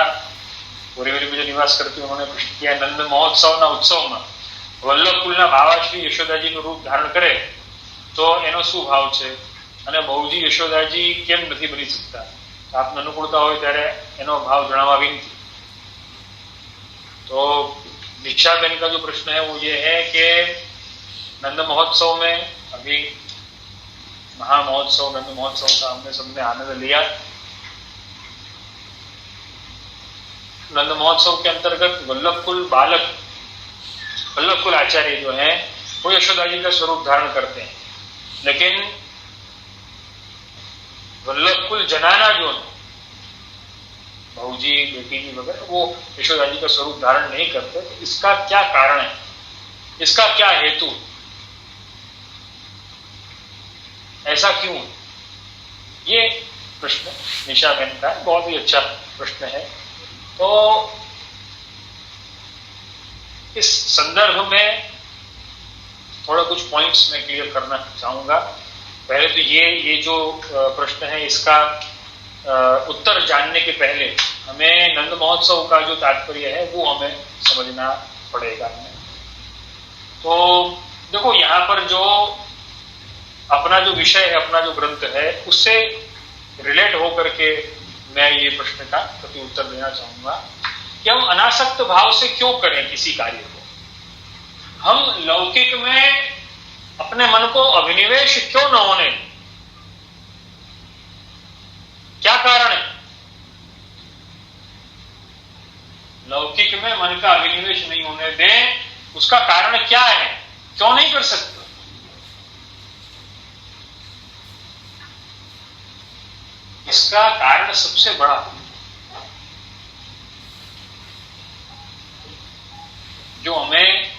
बोरीवली में जो निवास करती है, उन्होंने प्रश्न किया, नंद महोत्सव उत्सव में વલ્લભકુલના બાવાશ્રી યશોદાજીનું રૂપ ધારણ કરે તો એનો શું ભાવ છે, અને બહુજી યશોદાજી કેમ નથી બની શકતા? આપને અનુકૂળતા હોય ત્યારે એનો ભાવ જણાવવા વિનંતી। तो दीक्षाबेन का जो प्रश्न है वो ये है कि नंद महोत्सव में, अभी महामहोत्सव नंद महोत्सव का हमने सबने आनंद लिया। नंद महोत्सव के अंतर्गत वल्लभकुल आचार्य जो हैं वो यशोदा जी का स्वरूप धारण करते हैं, लेकिन वल्लभकुल जनाना जो बहूजी, बेटी जी वगैरह, वो यशोदा जी का स्वरूप धारण नहीं करते। तो इसका क्या कारण है, इसका क्या हेतु, ऐसा क्यों? ये प्रश्न निशा बहन का बहुत ही अच्छा प्रश्न है। तो इस संदर्भ में थोड़ा कुछ पॉइंट्स मैं क्लियर करना चाहूंगा। पहले तो ये जो प्रश्न है, इसका उत्तर जानने के पहले हमें नंद महोत्सव का जो तात्पर्य है वो हमें समझना पड़ेगा। तो देखो यहाँ पर जो अपना जो विषय है, अपना जो ग्रंथ है, उससे रिलेट होकर के मैं ये प्रश्न का प्रति उत्तर देना चाहूंगा कि हम अनासक्त भाव से क्यों करें किसी कार्य को। हम लौकिक में अपने मन को अभिनिवेश क्यों न होने, क्या कारण है? लौकिक गीत में मन का अभिनिवेश नहीं होने दें, उसका कारण क्या है, क्यों नहीं कर सकते? इसका कारण सबसे बड़ा जो हमें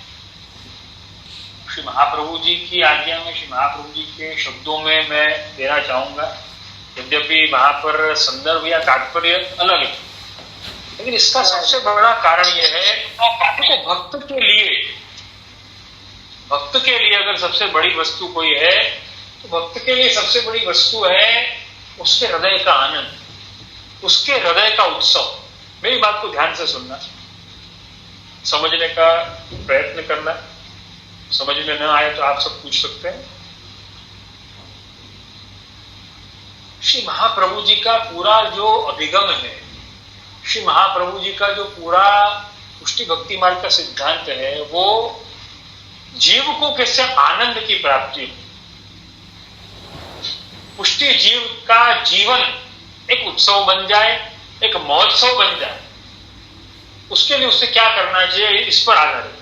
श्री महाप्रभु जी की आज्ञा में, श्री महाप्रभु जी के शब्दों में मैं देना चाहूंगा, यद्यपि वहां पर संदर्भ या तात्पर्य अलग है, लेकिन इसका सबसे बड़ा कारण यह है कि भक्त के लिए अगर सबसे बड़ी वस्तु कोई है तो भक्त के लिए सबसे बड़ी वस्तु है उसके हृदय का आनंद, उसके हृदय का उत्सव। मेरी बात को ध्यान से सुनना, समझने का प्रयत्न करना, समझ में न आए तो आप सब पूछ सकते हैं। श्री महाप्रभु जी का पूरा जो अभिगम है, श्री महाप्रभु जी का जो पूरा पुष्टि भक्ति मार्ग का सिद्धांत है, वो जीव को कैसे आनंद की प्राप्ति हो, पुष्टि जीव का जीवन एक उत्सव बन जाए, एक महोत्सव बन जाए, उसके लिए उससे क्या करना चाहिए, इस पर आधारित।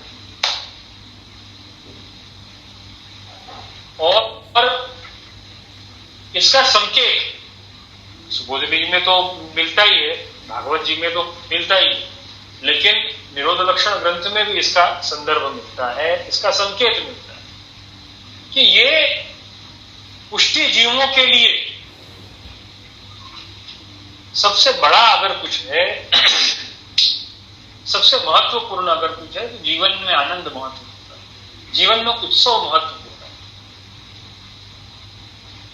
और इसका संकेत सुबोध जी में तो मिलता ही है, भागवत जी में तो मिलता ही है, लेकिन निरोध लक्षण ग्रंथ में भी इसका संदर्भ मिलता है, इसका संकेत मिलता है कि ये पुष्टि जीवों के लिए सबसे बड़ा अगर कुछ है, सबसे महत्वपूर्ण अगर कुछ है, तो जीवन में आनंद महत्वपूर्ण है, जीवन में उत्सव महत्वपूर्ण है।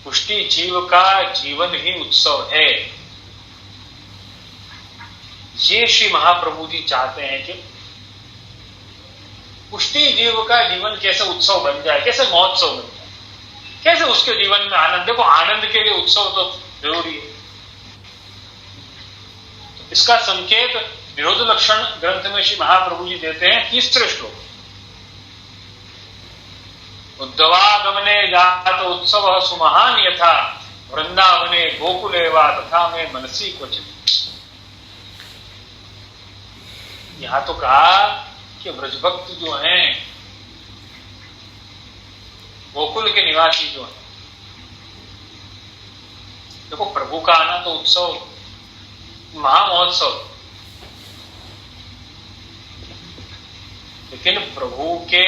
पुष्टि जीव का जीवन ही उत्सव है। ये श्री महाप्रभु जी चाहते हैं कि पुष्टि जीव का जीवन कैसे उत्सव बन जाए, कैसे महोत्सव बन जाए, कैसे उसके जीवन में आनंद। देखो, आनंद के लिए उत्सव तो जरूरी है। तो इसका संकेत निरोध लक्षण ग्रंथ में श्री महाप्रभु जी देते हैं 30वें श्लोक। उद्धवागमने जात उत्सव सुमहान यथा वृंदावने गोकुले वा तथा में मनसी क्वचित। यहां तो कहा कि ब्रजभक्त जो हैं, गोकुल के निवासी जो हैं, देखो प्रभु का आना तो उत्सव, महामहोत्सव, लेकिन प्रभु के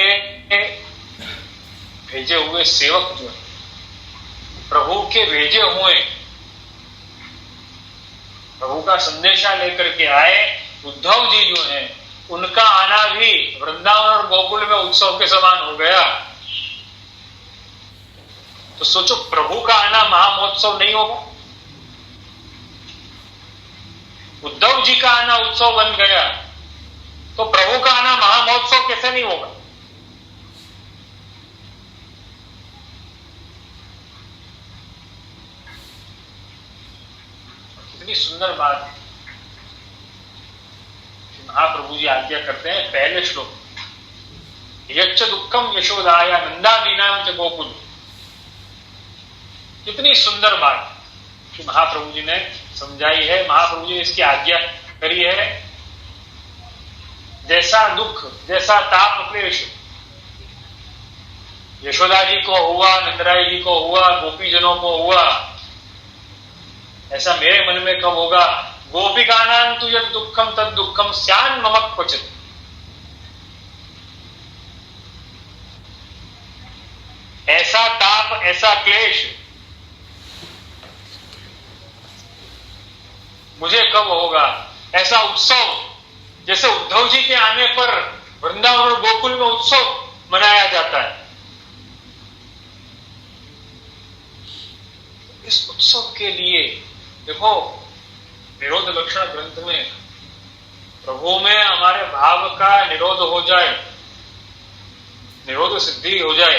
भेजे हुए सेवक जो है, प्रभु के भेजे हुए, प्रभु का संदेशा लेकर के आए उद्धव जी जो हैं, उनका आना भी वृंदावन और गोकुल में उत्सव के समान हो गया। तो सोचो, प्रभु का आना महामहोत्सव नहीं होगा? उद्धव जी का आना उत्सव बन गया, तो प्रभु का आना महामहोत्सव कैसे नहीं होगा? कितनी सुंदर बात है। महाप्रभु जी आज्ञा करते हैं पहले श्लोक, यच्च दुक्खम यशोदाया नंदादीनाम च गोकुल। कितनी सुंदर बात कि महाप्रभु जी ने समझाई है, महाप्रभु जी ने इसकी आज्ञा करी है। जैसा दुख, जैसा ताप क्लेश यशोदा जी को हुआ, नंदराय जी को हुआ, गोपीजनों को हुआ, ऐसा मेरे मन में कब होगा? गोपिकानां तु यत् दुःखम तद दुःखम स्यान् मम क्वचित्। ऐसा ताप, ऐसा क्लेश मुझे कब होगा? ऐसा उत्सव जैसे उद्धव जी के आने पर वृंदावन और गोकुल में उत्सव मनाया जाता है, इस उत्सव के लिए देखो, निरोध लक्षण ग्रंथ में प्रभु में हमारे भाव का निरोध हो जाए, निरोध सिद्धि हो जाए,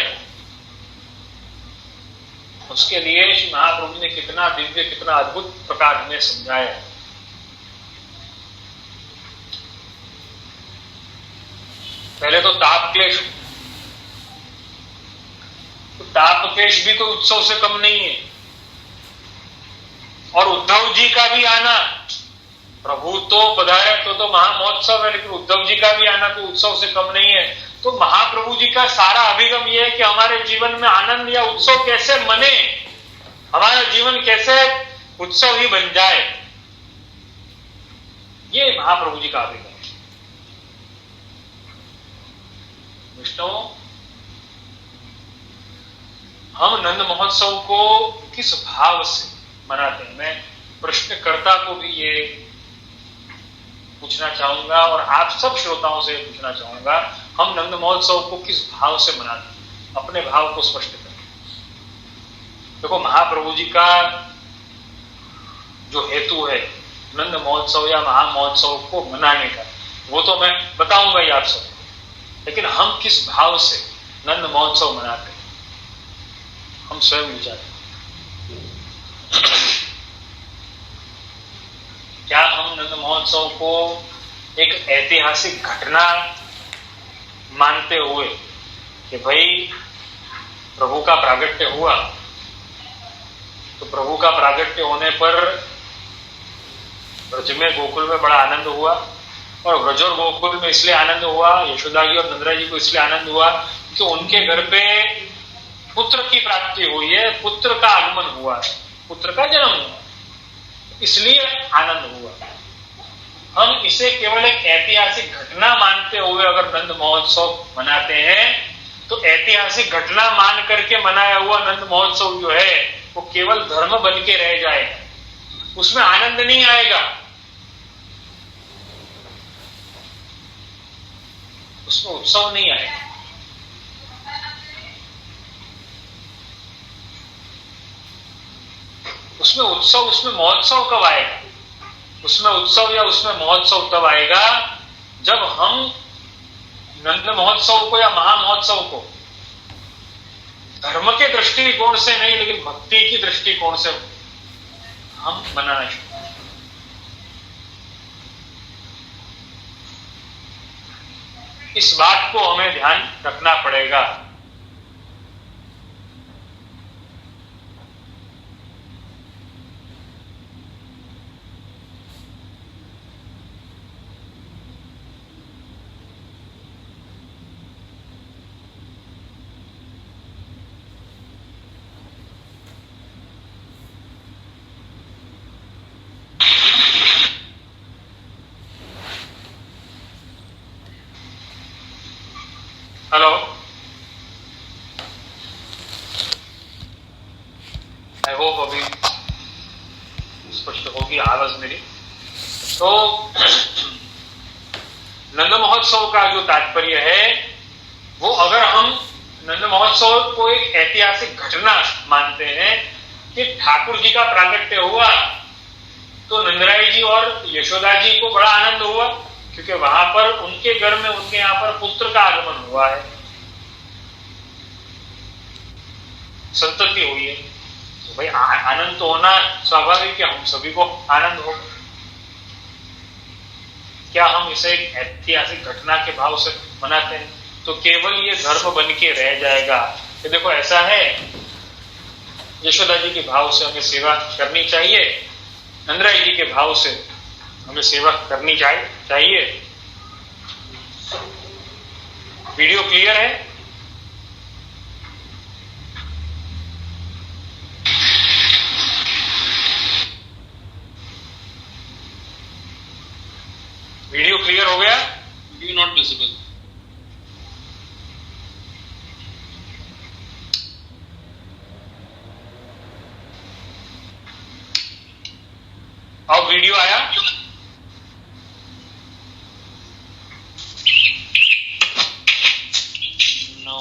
उसके लिए श्री महाप्रभु ने कितना दिव्य, कितना अद्भुत प्रकार में समझाया। पहले तो ताप क्लेश, तो ताप क्लेश भी कोई उत्सव से कम नहीं है। और उद्धव जी का भी आना प्रभु तो पधारे तो महामहोत्सव है, लेकिन उद्धव जी का भी आना तो उत्सव से कम नहीं है। तो महाप्रभु जी का सारा अभिगम यह है कि हमारे जीवन में आनंद या उत्सव कैसे मने, हमारा जीवन कैसे उत्सव ही बन जाए, ये महाप्रभु जी का अभिगम है। विष्णु, हम नंद महोत्सव को किस भाव से मनाते हैं, मैं प्रश्नकर्ता को भी ये पूछना चाहूंगा और आप सब श्रोताओं से पूछना चाहूंगा, हम नंद महोत्सव को किस भाव से मनाते हैं, अपने भाव को स्पष्ट करें। देखो, महाप्रभु जी का जो हेतु है नंद महोत्सव या महामहोत्सव को मनाने का, वो तो मैं बताऊंगा ही आप सब, लेकिन हम किस भाव से नंद महोत्सव मनाते हैं, हम स्वयं विचार करें। क्या हम नंद महोत्सव को एक ऐतिहासिक घटना मानते हुए कि भाई प्रभु का प्रागट्य हुआ, तो प्रभु का प्रागट्य होने पर ब्रज में गोकुल में बड़ा आनंद हुआ, और ब्रज और गोकुल में इसलिए आनंद हुआ, यशोदा जी और नंदराज जी को इसलिए आनंद हुआ कि उनके घर पे पुत्र की प्राप्ति हुई है, पुत्र का आगमन हुआ है, पुत्र का जन्म हुआ, इसलिए आनंद हुआ। हम इसे केवल एक ऐतिहासिक घटना मानते हुए अगर नंद महोत्सव मनाते हैं, तो ऐतिहासिक घटना मान करके मनाया हुआ नंद महोत्सव जो है वो केवल धर्म बन के रह जाएगा, उसमें आनंद नहीं आएगा, उसमें उत्सव नहीं आएगा। उसमें उत्सव, उसमें महोत्सव कब आएगा, उसमें उत्सव या उसमें महोत्सव तब आएगा जब हम नंद महोत्सव को या महामहोत्सव को धर्म के दृष्टिकोण से नहीं, लेकिन भक्ति की दृष्टिकोण से हम मनाना शुरू करें। इस बात को हमें ध्यान रखना पड़ेगा। हेलो, आई होप अभी स्पष्ट होगी आवाज मेरी। तो नंद महोत्सव का जो तात्पर्य है वो, अगर हम नंद महोत्सव को एक ऐतिहासिक घटना मानते हैं कि ठाकुर जी का प्रागट्य हुआ, तो नंदराय जी और यशोदा जी को बड़ा आनंद हुआ, क्योंकि वहां पर उनके घर में, उनके यहां पर पुत्र का आगमन हुआ है, संतति हुई है, तो भाई आनंद तो होना स्वाभाविक है, हम सभी को आनंद हो। क्या हम इसे एक ऐतिहासिक घटना के भाव से मनाते हैं, तो केवल ये धर्म बन के रह जाएगा कि देखो ऐसा है, यशोदा जी के भाव से हमें सेवा करनी चाहिए, नंदराय जी के भाव से हमें सेवा करनी चाहिए। वीडियो क्लियर है? वीडियो क्लियर हो गया? Video not visible. अब वीडियो आया? नो।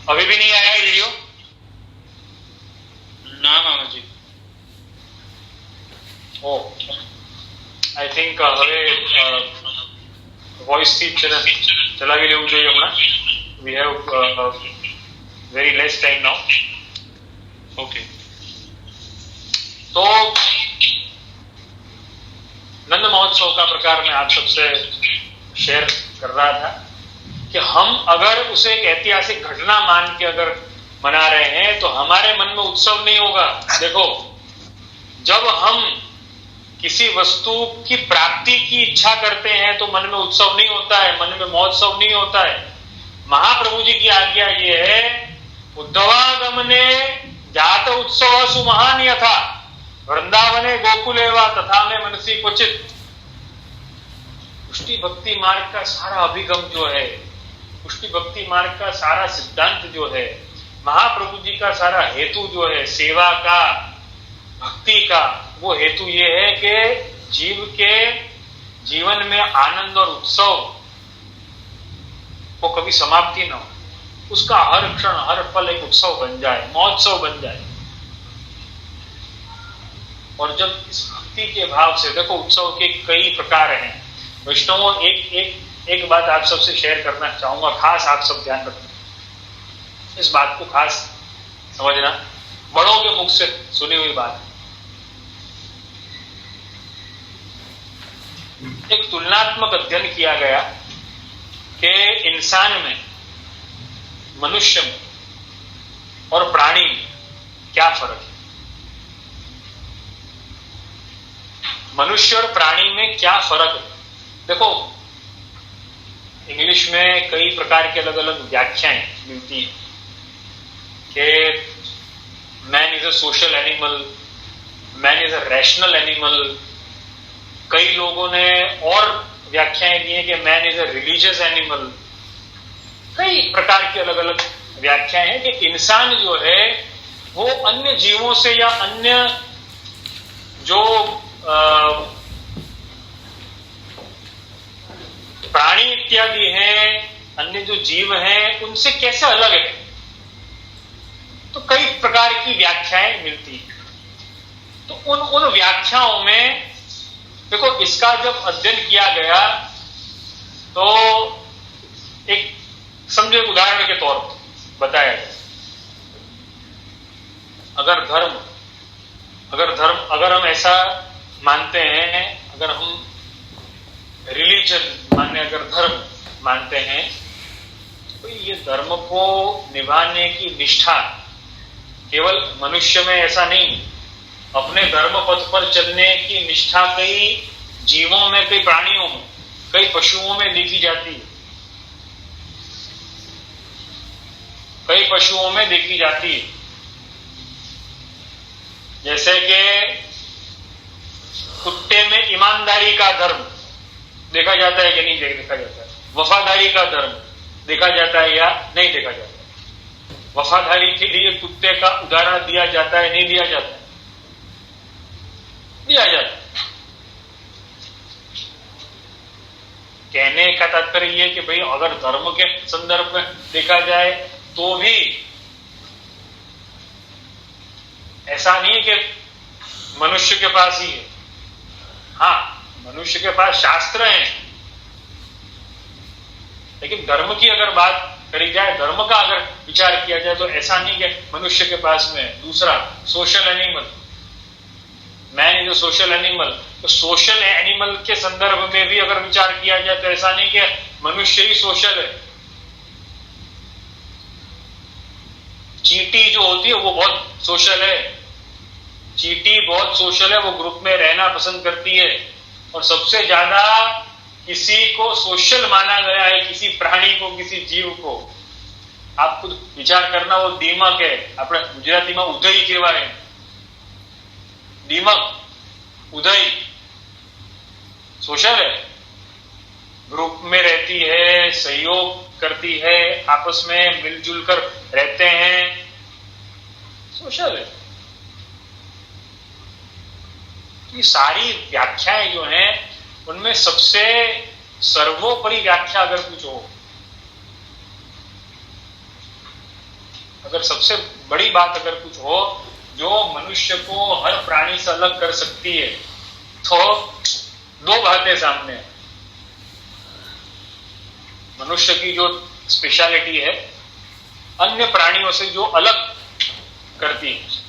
अभी भी नहीं आया वीडियो? ना मामा जी। ओ, आई थिंक હવે વોઇસ થી ચલા ગયેલું જોઈએ હમણાં. We have very less time now. Okay. तो नंद महोत्सव का प्रकार मैं आप सबसे शेयर कर रहा था कि हम अगर उसे एक ऐतिहासिक घटना मान के अगर मना रहे हैं तो हमारे मन में उत्सव नहीं होगा। देखो, जब हम किसी वस्तु की प्राप्ति की इच्छा करते हैं तो मन में उत्सव नहीं होता है, मन में महोत्सव नहीं होता है। महाप्रभु जी की आज्ञा ये है, उद्धवागमने जात उत्सव सुमहान यथा वृंदावने गोकुलेवा तथा में मनसी क्वचित। पुष्टि भक्ति मार्ग का सारा अभिगम जो है, पुष्टि भक्ति मार्ग का सारा सिद्धांत जो है, महाप्रभु जी का सारा हेतु जो है सेवा का, भक्ति का, वो हेतु ये है कि जीव के जीवन में आनंद और उत्सव को कभी समाप्ति न हो, उसका हर क्षण हर पल एक उत्सव बन जाए, महोत्सव बन जाए। और जब इस भक्ति के भाव से, देखो उत्सव के कई प्रकार हैं वैष्णवों, एक बात आप सबसे शेयर करना चाहूंगा, खास आप सब ध्यान रखना, इस बात को खास समझना, बड़ों के मुख से सुनी हुई बात। एक तुलनात्मक अध्ययन किया गया कि इंसान में, मनुष्य में और प्राणी में क्या फर्क है। मनुष्य और प्राणी में क्या फर्क है। देखो, इंग्लिश में कई प्रकार के अलग अलग व्याख्याएं मिलती हैं कि man is a social animal, man is a rational animal. कई लोगों ने और व्याख्याएं दी हैं कि man is a religious animal. कई प्रकार की अलग अलग व्याख्याएं हैं कि इंसान जो है वो अन्य जीवों से या अन्य जो प्राणी इत्यादि हैं, अन्य जो जीव हैं, उनसे कैसे अलग है। तो कई प्रकार की व्याख्याएं मिलती हैं। तो उन व्याख्याओं में देखो, इसका जब अध्ययन किया गया तो एक समझो उदाहरण के तौर पर बताया गया, अगर हम ऐसा मानते हैं, अगर हम रिलीजन माने, अगर धर्म मानते हैं, तो ये धर्म को निभाने की निष्ठा केवल मनुष्य में ऐसा नहीं, अपने धर्म पथ पर चलने की निष्ठा कई जीवों में, कई प्राणियों में, कई पशुओं में देखी जाती है, कई पशुओं में देखी जाती है। जैसे कि कुत्ते में ईमानदारी का धर्म देखा जाता है कि नहीं देखा जाता है, वफादारी का धर्म देखा जाता है या नहीं देखा जाता है। वफादारी के लिए कुत्ते का उदाहरण दिया जाता है, नहीं दिया जाता है, दिया जाता है। कहने का तात्पर्य यह कि भाई अगर धर्म के संदर्भ में देखा जाए तो भी ऐसा नहीं कि मनुष्य के पास ही है। हाँ, मनुष्य के पास शास्त्र हैं, लेकिन धर्म की अगर बात करी जाए, धर्म का अगर विचार किया जाए तो ऐसा नहीं कि मनुष्य के पास में। दूसरा, social animal, man is a social animal. तो सोशल एनिमल के संदर्भ में भी अगर विचार किया जाए तो ऐसा नहीं कि मनुष्य ही सोशल है। चींटी जो होती है वो बहुत सोशल है, चींटी बहुत सोशल है, वो ग्रुप में रहना पसंद करती है। और सबसे ज्यादा किसी को सोशल माना गया है, किसी प्राणी को, किसी जीव को, आप खुद विचार करना, वो दीमक है। अपने गुजराती में उदय कहवाय, दीमक, उदय सोशल है, ग्रुप में रहती है, सहयोग करती है, आपस में मिलजुल कर रहते हैं, सोशल है। ये सारी व्याख्याएं जो हैं उनमें सबसे सर्वोपरि व्याख्या अगर कुछ हो, अगर सबसे बड़ी बात अगर कुछ हो जो मनुष्य को हर प्राणी से अलग कर सकती है, तो दो बातें सामने हैं। मनुष्य की जो स्पेशलिटी है अन्य प्राणियों से जो अलग करती है।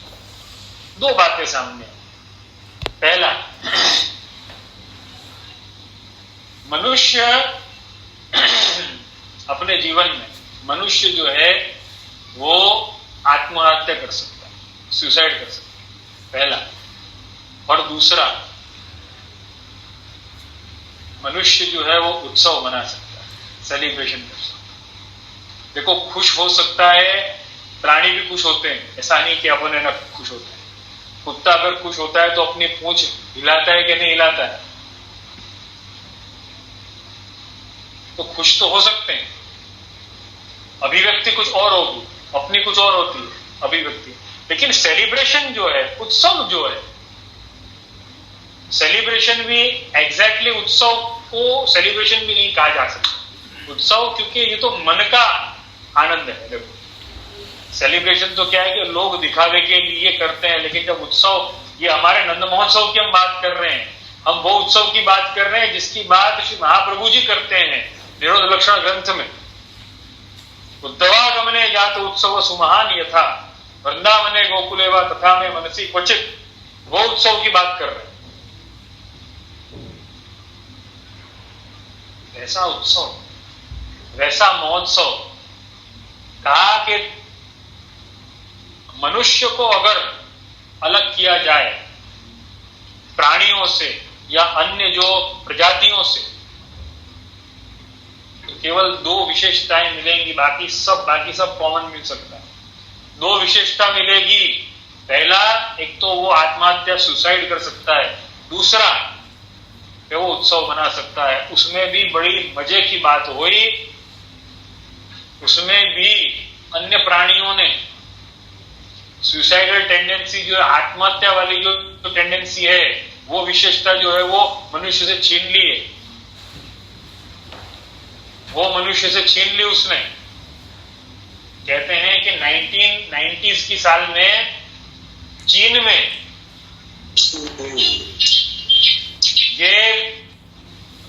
दो बातें सामने। पहला, मनुष्य अपने जीवन में मनुष्य जो है वो आत्महत्या कर सकता है, सुसाइड कर सकता है, पहला। और दूसरा, मनुष्य जो है वो उत्सव मना सकता है, सेलिब्रेशन कर सकता है। देखो, खुश हो सकता है, प्राणी भी खुश होते हैं, ऐसा नहीं कि अपन है ना खुश होता है। कुत्ता अगर खुश होता है तो अपनी पूंछ हिलाता है कि नहीं हिलाता है? तो खुश तो हो सकते हैं, अभिव्यक्ति कुछ और होगी, अपनी कुछ और होती है अभिव्यक्ति। लेकिन सेलिब्रेशन जो है, उत्सव जो है, सेलिब्रेशन भी एग्जैक्टली उत्सव को सेलिब्रेशन भी नहीं कहा जा सकता उत्सव, क्योंकि ये तो मन का आनंद है। देखो, सेलिब्रेशन तो क्या है कि लोग दिखावे के लिए करते हैं, लेकिन जब उत्सव, ये हमारे नंद महोत्सव की हम बात कर रहे हैं, हम वो उत्सव की बात कर रहे हैं जिसकी बात श्री महाप्रभु जी करते हैं निरोध लक्षण ग्रंथ में। उद्धवागमने जात उत्सव सुमहान यथा वृंदावने गोकुले वा तथा में मनसी क्वचित, वो उत्सव की बात कर रहे हैं। वैसा उत्सव, वैसा महोत्सव, कहा कि मनुष्य को अगर अलग किया जाए प्राणियों से या अन्य जो प्रजातियों से, तो केवल दो विशेषताएं मिलेंगी, बाकी सब कॉमन मिल सकता है। दो विशेषता मिलेगी। पहला, एक तो वो आत्महत्या सुसाइड कर सकता है, दूसरा वो उत्सव मना सकता है। उसमें भी बड़ी मजे की बात हुई, उसमें भी अन्य प्राणियों ने सुसाइडल टेंडेंसी जो है, आत्महत्या वाली जो टेंडेंसी है, वो विशेषता जो है वो मनुष्य से छीन ली है, वो मनुष्य से छीन ली उसने। कहते हैं कि 1990s की साल में चीन में ये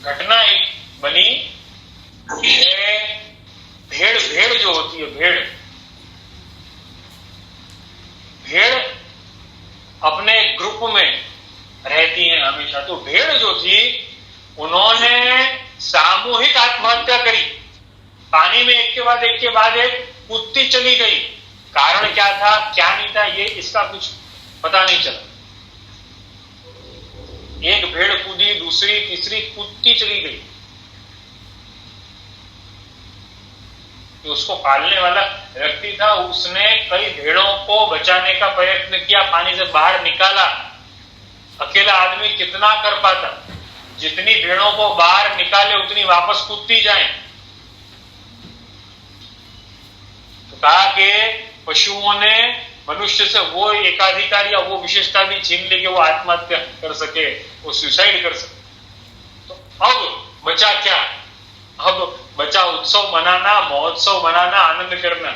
घटना एक बनी, भेड़ जो होती है, भेड़ अपने ग्रुप में रहती हैं हमेशा। तो भेड़ जो थी, उन्होंने सामूहिक आत्महत्या करी, पानी में एक के बाद एक कूदती चली गई। कारण क्या था क्या नहीं था, ये इसका कुछ पता नहीं चला। एक भेड़ कूदी, दूसरी, तीसरी कूदती चली गई। तो उसको पालने वाला व्यक्ति था, उसने कई भेड़ों को बचाने का प्रयत्न किया, पानी से बाहर निकाला। अकेला आदमी कितना कर पाता? जितनी भेड़ों को बाहर निकाले उतनी वापस कूदती जाए। तो कहा कि पशुओं ने मनुष्य से वो एकाधिकार या वो विशेषता भी छीन ली कि वो आत्महत्या कर सके, वो सुसाइड कर सके। तो अब बचा क्या? अब बचा उत्सव मनाना, महोत्सव मनाना, आनंद करना।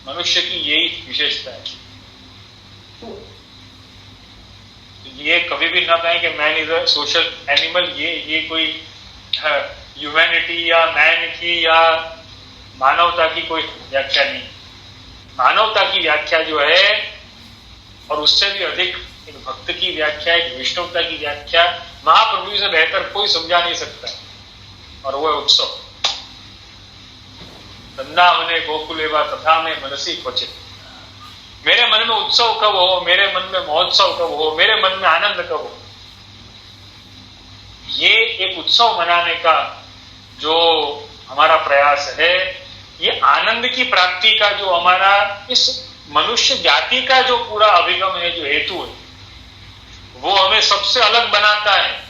मनुष्य की यही विशेषता है। ये कभी भी ना कहें कि man is a social animal. ये कोई ह्यूमैनिटी या मैन की या मानवता की कोई व्याख्या नहीं। मानवता की व्याख्या जो है, और उससे भी अधिक एक भक्त की व्याख्या, एक वैष्णवता की व्याख्या महाप्रभु से बेहतर कोई समझा नहीं सकता, और वो है उत्सव। वृंदावने गोकुले वा तथा में मनसी क्वचित। मेरे मन में उत्सव कब हो, मेरे मन में महोत्सव कब हो, मेरे मन में आनंद कब हो। ये एक उत्सव मनाने का जो हमारा प्रयास है, ये आनंद की प्राप्ति का जो हमारा इस मनुष्य जाति का जो पूरा अभिगम है, जो हेतु है, वो हमें सबसे अलग बनाता है,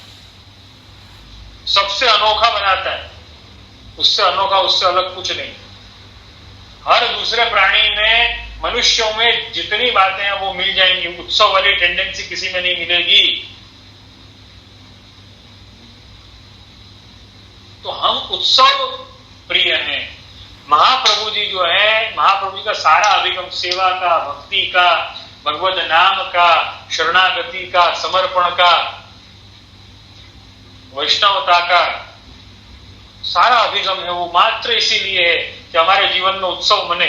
सबसे अनोखा बनाता है। उससे अनोखा, उससे अलग कुछ नहीं। हर दूसरे प्राणी में, मनुष्यों में जितनी बातें हैं वो मिल जाएंगी, उत्सव वाली टेंडेंसी किसी में नहीं मिलेगी। तो हम उत्सव प्रिय हैं। महाप्रभु जी जो है, महाप्रभु जी का सारा अभिगम सेवा का, भक्ति का, भगवत नाम का, शरणागति का, समर्पण का, वैष्णवता का सारा अभिगम है, वो मात्र इसीलिए है कि हमारे जीवन में उत्सव बने,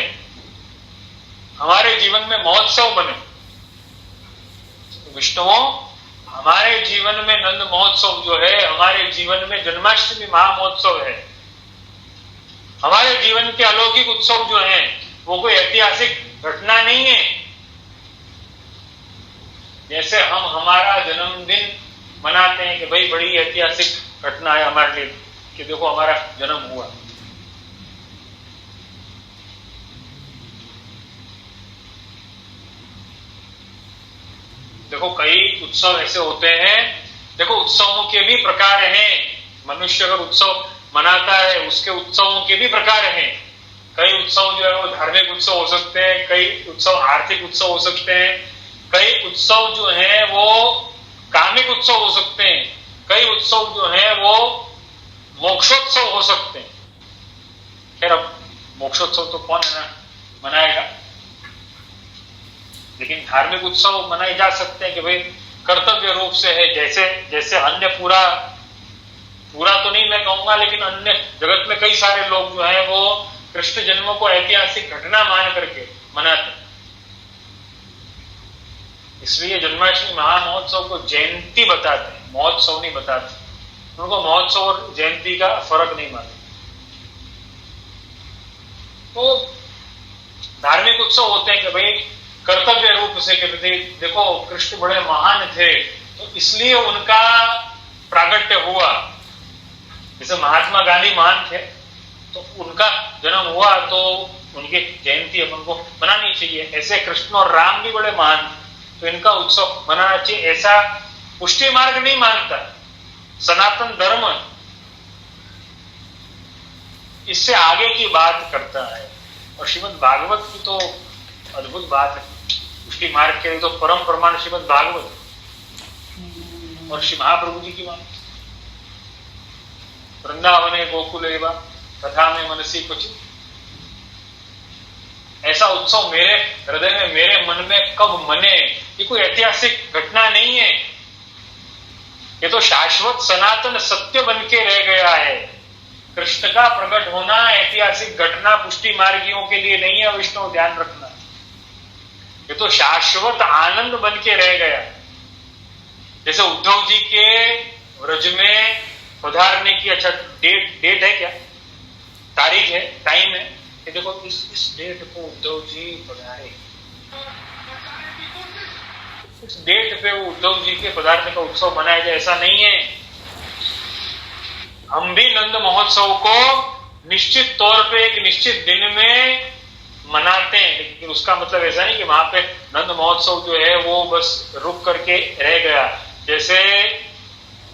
हमारे जीवन में महोत्सव बने। विष्णुओं, हमारे जीवन में नंद महोत्सव जो है, हमारे जीवन में जन्माष्टमी महामहोत्सव है, हमारे जीवन के अलौकिक उत्सव जो है वो कोई ऐतिहासिक घटना नहीं है। जैसे हम हमारा जन्मदिन मनाते हैं कि भाई बड़ी ऐतिहासिक घटना है हमारे लिए कि देखो हमारा जन्म हुआ। देखो कई उत्सव ऐसे होते हैं, देखो उत्सवों के भी प्रकार हैं। मनुष्य अगर उत्सव मनाता है उसके उत्सवों के भी प्रकार हैं। कई उत्सव जो है वो धार्मिक उत्सव हो सकते हैं, कई उत्सव आर्थिक उत्सव हो सकते हैं, कई उत्सव जो है वो कामिक उत्सव हो सकते हैं, कई उत्सव जो है वो मोक्षोत्सव हो सकते हैं। खैर अब मोक्षोत्सव तो कौन है ना मनाएगा, लेकिन धार्मिक उत्सव मनाए जा सकते हैं कि भाई कर्तव्य रूप से है। जैसे जैसे अन्य पूरा तो नहीं मैं कहूंगा, लेकिन अन्य जगत में कई सारे लोग जो है वो कृष्ण जन्म को ऐतिहासिक घटना मान करके मनाते हैं। इसलिए जन्माष्टमी महामहोत्सव को जयंती बताते हैं, महोत्सव नहीं बताते। उनको महोत्सव और जयंती का फर्क नहीं मानते। तो धार्मिक उत्सव होते हैं कि भाई कर्तव्य रूप से कि देखो कृष्ण बड़े महान थे तो इसलिए उनका प्रागट्य हुआ। जैसे महात्मा गांधी महान थे तो उनका जन्म हुआ तो उनकी जयंती अपन को मनानी चाहिए। ऐसे कृष्ण और राम भी बड़े महान थे तो इनका उत्सव मनाना चाहिए, ऐसा पुष्टि मार्ग नहीं मानता। सनातन धर्म इससे आगे की बात करता है। और श्रीमद् भागवत की तो अद्भुत बात है। पुष्टि मार्ग के लिए तो परम प्रमाण श्रीमद् भागवत और श्री महाप्रभु जी की बात। वृंदावने गोकुल एवा तथा में मनसी कुछ। ऐसा उत्सव मेरे हृदय में, मेरे मन में कब मने, ये कोई ऐतिहासिक घटना नहीं है। ये तो शाश्वत सनातन सत्य बन के रह गया है। कृष्ण का प्रकट होना ऐतिहासिक घटना पुष्टि मार्गियों के लिए नहीं है। विष्णु ध्यान रखना, ये तो शाश्वत आनंद बन के रह गया। जैसे उद्धव जी के व्रज में पधारने की अच्छा डेट है क्या, तारीख है, टाइम है कि देखो इस डेट को उद्धव जी पधारे, इस डेट पे वो उद्धव जी के पधारने का उत्सव मनाया जाए, ऐसा नहीं है। हम भी नंद महोत्सव को निश्चित तौर पे एक निश्चित दिन में मनाते हैं, लेकिन उसका मतलब ऐसा नहीं कि वहां पे नंद महोत्सव जो है वो बस रुक करके रह गया। जैसे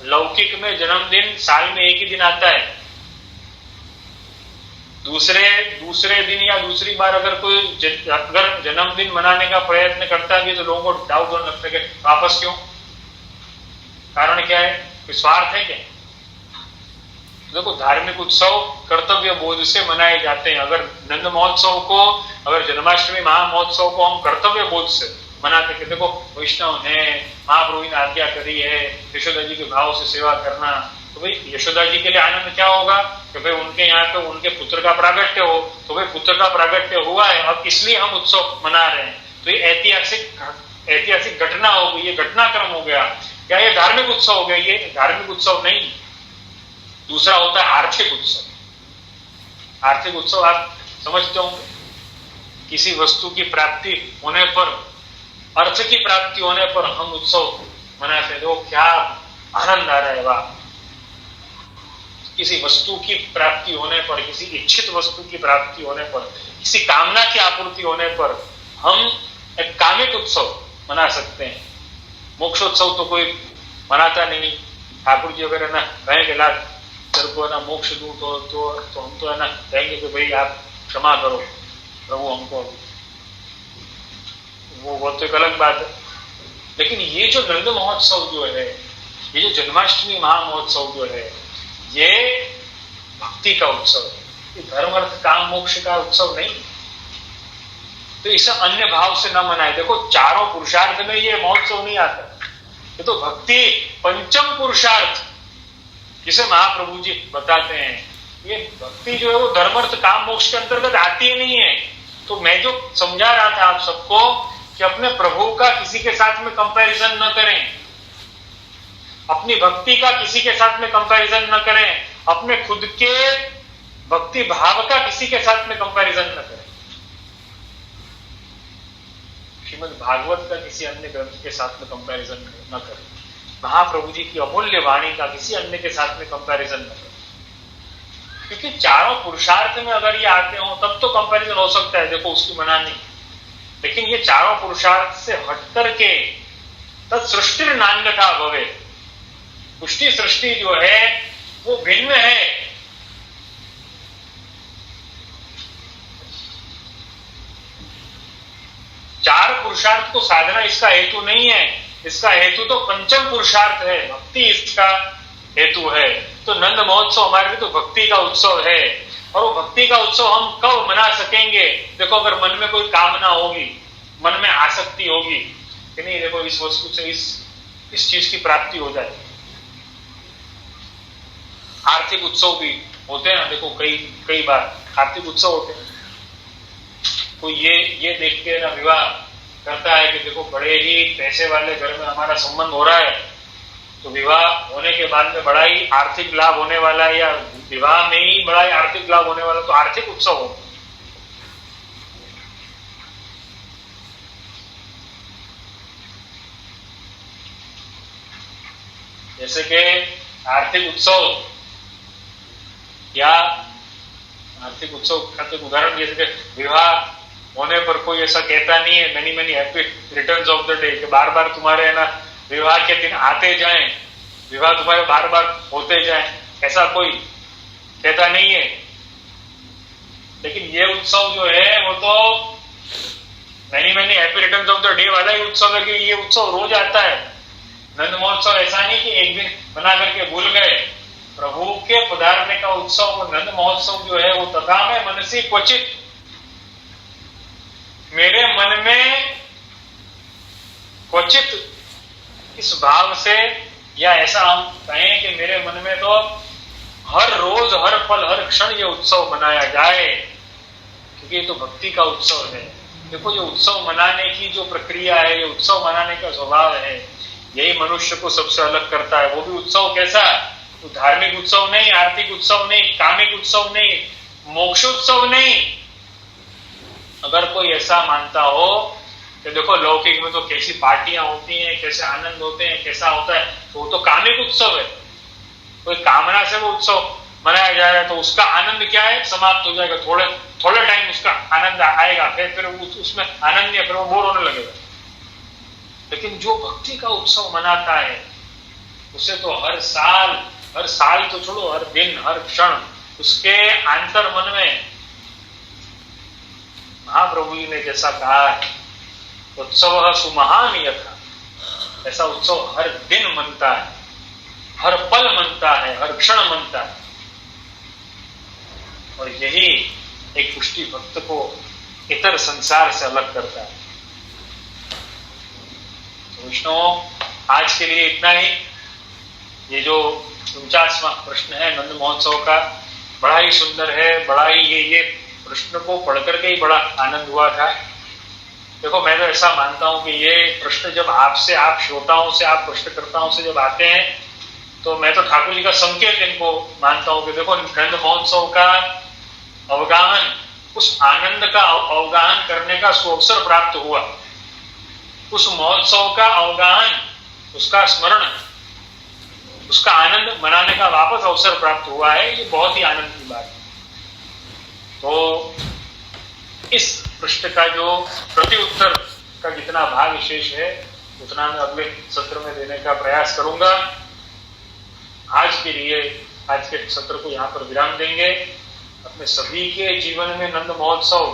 लौकिक में जन्मदिन साल में एक ही दिन आता है, दूसरे दिन या दूसरी बार अगर कोई अगर जन्मदिन मनाने का प्रयत्न करता भी तो लोगों को डाउट होने लगता है कि वापस क्यों, कारण क्या है, कोई स्वार्थ है क्या। देखो धार्मिक उत्सव कर्तव्य बोध से मनाए जाते हैं। अगर नंद महोत्सव को, अगर जन्माष्टमी महामहोत्सव को हम कर्तव्य बोध से मनाते कि देखो वैष्णव है, महाप्रभु ने आज्ञा करी है यशोदा जी के भाव से सेवा करना, तो भाई यशोदा जी के लिए आनंद क्या होगा कि भाई उनके यहाँ पे उनके पुत्र का प्रागट्य हो, तो भाई पुत्र का प्रागट्य हुआ है अब इसलिए हम उत्सव मना रहे हैं। तो ये ऐतिहासिक घटना हो गई, ये घटनाक्रम हो गया। क्या ये धार्मिक उत्सव हो गया? ये धार्मिक उत्सव नहीं। दूसरा होता है आर्थिक उत्सव। आर्थिक उत्सव आप समझते होंगे, किसी वस्तु की प्राप्ति होने पर, अर्थ की प्राप्ति होने पर हम उत्सव मनाते हैं। देखो क्या आनंद आ रहा है, वाह। किसी वस्तु की प्राप्ति होने पर, किसी इच्छित वस्तु की प्राप्ति होने पर, किसी कामना की आपूर्ति होने पर हम एक कामिक उत्सव मना सकते हैं। मोक्षोत्सव तो कोई मनाता नहीं। ठाकुर जी अगर है ना कहें कि लाख तेरे को है ना मोक्ष दूं तो हम तो है ना कहेंगे कि भाई आप क्षमा करो प्रभु हमको, वो तो एक अलग बात है। लेकिन ये जो नंद महोत्सव जो है, ये जो जन्माष्टमी महामहोत्सव जो है, ये भक्ति का उत्सव है। ये धर्म अर्थ काम मोक्ष का उत्सव नहीं। तो इसे अन्य भाव से न मनाए। देखो चारों पुरुषार्थ में ये महोत्सव नहीं आता। ये तो भक्ति पंचम पुरुषार्थ जिसे महाप्रभु जी बताते हैं ये भक्ति जो है वो धर्म अर्थ काम मोक्ष के अंतर्गत आती ही नहीं है। तो मैं जो समझा रहा था आप सबको कि अपने प्रभु का किसी के साथ में कंपैरिजन न करें, अपनी भक्ति का किसी के साथ में कंपैरिजन न करें, अपने खुद के भक्ति भाव का किसी के साथ में कंपैरिजन न करें, श्रीमद् भागवत का किसी अन्य ग्रंथ के साथ में कंपैरिजन न करें, महाप्रभु जी की अमूल्य वाणी का किसी अन्य के साथ में कंपैरिजन न करें। क्योंकि चारों पुरुषार्थ में अगर ये आते हो तब तो कंपैरिजन हो सकता है, देखो उसकी मना नहीं, लेकिन ये चारों पुरुषार्थ से हट करके तत्सृष्टि नान्यथा भवे, पुष्टि सृष्टि जो है वो भिन्न है। चार पुरुषार्थ को साधना इसका हेतु नहीं है, इसका हेतु तो पंचम पुरुषार्थ है, भक्ति इसका हेतु है। तो नंद महोत्सव हमारे लिए तो भक्ति का उत्सव है, और वो भक्ति का उत्सव हम कब मना सकेंगे? देखो अगर मन में कोई कामना होगी, मन में आसक्ति होगी कि नहीं देखो इस वस्तु से इस चीज की प्राप्ति हो जाए। आर्थिक उत्सव भी होते हैं ना, देखो कई बार आर्थिक उत्सव होते हैं, कोई ये देख के ना विवाह करता है कि देखो बड़े ही पैसे वाले घर में हमारा संबंध हो रहा है, तो विवाह होने के बाद में बड़ा ही आर्थिक लाभ होने वाला है, या विवाह में ही बड़ा ही आर्थिक लाभ होने वाला, तो आर्थिक उत्सव हो। जैसे कि आर्थिक उत्सव या आर्थिक उत्सव का तो उदाहरण, जैसे कि विवाह होने पर कोई ऐसा कहता नहीं है many happy returns of the day, कि बार बार तुम्हारे है ना विवाह के दिन आते जाएं, विवाह तुम्हारे बार बार होते जाएं, ऐसा कोई कहता नहीं है। लेकिन ये उत्सव जो है वो तो many happy returns of the day वाला ही उत्सव है, कि ये उत्सव रोज आता है। नंद महोत्सव ऐसा नहीं कि एक दिन बना करके भूल गए, प्रभु के पधारने का उत्सव, वो नंद महोत्सव जो है वो तथा में मनसी क्वचित, मेरे मन में क्वचित इस भाव से, या ऐसा हम कहें कि मेरे मन में तो हर रोज हर पल हर क्षण ये उत्सव मनाया जाए, क्योंकि ये तो भक्ति का उत्सव है। देखो ये उत्सव मनाने की जो प्रक्रिया है, ये उत्सव मनाने का स्वभाव है, यही मनुष्य को सबसे अलग करता है। वो भी उत्सव कैसा? तो धार्मिक उत्सव नहीं, आर्थिक उत्सव नहीं, कामिक उत्सव नहीं, मोक्षोत्सव नहीं। अगर कोई ऐसा मानता हो कि देखो लौकिक में तो कैसी पार्टियां होती हैं, कैसे आनंद होते हैं, कैसा होता है, तो वो तो कामिक उत्सव है, कोई कामना से वो उत्सव मनाया जा रहा है, तो उसका आनंद क्या है? समाप्त हो जाएगा, थोड़े टाइम उसका आनंद आएगा, फिर उसमें आनंद नहीं, फिर वो बोर होने लगेगा। लेकिन जो भक्ति का उत्सव मनाता है उसे तो हर साल तो छोड़ो, हर दिन हर क्षण उसके आंतर मन में महाप्रभु जी ने जैसा कहा है, उत्सव सुमहान यथा, ऐसा उत्सव हर दिन मनता है, हर पल मनता है, हर क्षण मनता है। और यही एक पुष्टि भक्त को इतर संसार से अलग करता है। तो विष्णु आज के लिए इतना ही। ये जो 49वां प्रश्न है नंद महोत्सव का, बड़ा ही सुंदर है, बड़ा ही ये प्रश्न को पढ़ करके ही बड़ा आनंद हुआ था। देखो मैं तो ऐसा मानता हूं कि ये प्रश्न जब आपसे, आप श्रोताओं से, आप प्रश्नकर्ताओं से जब आते हैं, तो मैं तो ठाकुर जी का संकेत इनको मानता हूं कि देखो नंद महोत्सव का अवगाहन, उस आनंद का अवगाहन करने का सुअवसर प्राप्त हुआ, उस महोत्सव का अवगाहन, उसका स्मरण, उसका आनंद मनाने का वापस अवसर प्राप्त हुआ है। ये बहुत ही आनंद की बात है। तो इस प्रश्न का जो प्रति उत्तर का जितना भाग विशेष है उतना मैं अगले सत्र में देने का प्रयास करूंगा। आज के लिए आज के सत्र को यहाँ पर विराम देंगे। अपने सभी के जीवन में नंद महोत्सव,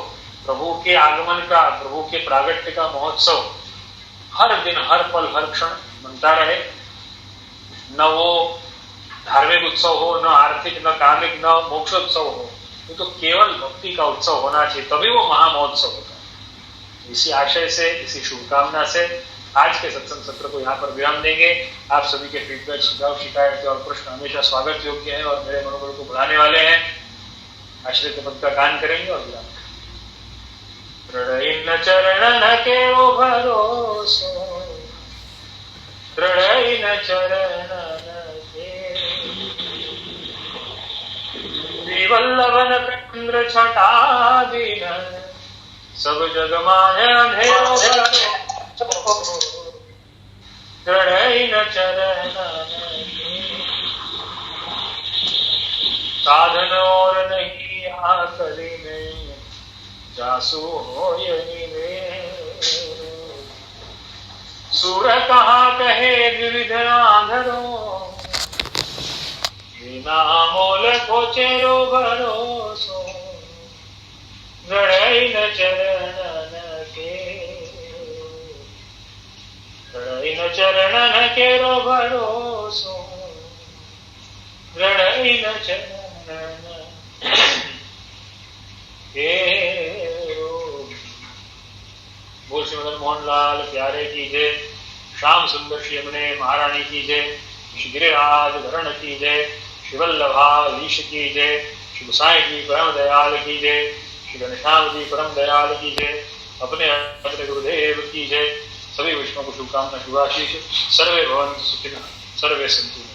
प्रभु के आगमन का, प्रभु के प्रागट्य का महोत्सव हर दिन हर पल हर क्षण मनता रहे। न वो धार्मिक उत्सव हो, न आर्थिक, न कामिक, न मोक्षोत्सव हो, वो तो केवल भक्ति का उत्सव होना चाहिए, तभी वो महामहोत्सव होता है। इसी आशय से, इसी शुभकामना से आज के सत्संग सत्र को यहाँ पर विराम देंगे। आप सभी के फीडबैक, सुझाव, शिकायतें और प्रश्न हमेशा स्वागत योग्य हैं और मेरे मनोबल को बढ़ाने वाले हैं। आश्रित पद का गान करेंगे और विराम। दृढ़ चरण केरो भरोसो, दृढ़ चरण वल्लभन पेन्द्र छटादीन, सब जग माय अंधेरो भरोसो, दृढ़ चरण साधन और नहीं आकली में, जासु हो यही में। सुर कहाँ कहे विविध आंधरो, बिना मोल को चेरो भरोसो, दृढ़ चरण के, दृढ़ चरण केरो भरोसो, दृढ़ चरण बोल श्री मदन मोहन लाल प्यारे की जय, श्याम सुंदर श्री यमुने महारानी की जय, श्री गिरिराज धरण की जय, श्री वल्लभाधीश की जय, श्री गोसाई जी परम दयाल की जय, श्री घनश्याम जी परम दयाल की जय, अपने अपने गुरुदेव की जय। सभी विष्णु को शुभकामना शुभाशीष। सर्वे भवन्तु सुखिनः, सर्वे सन्तु।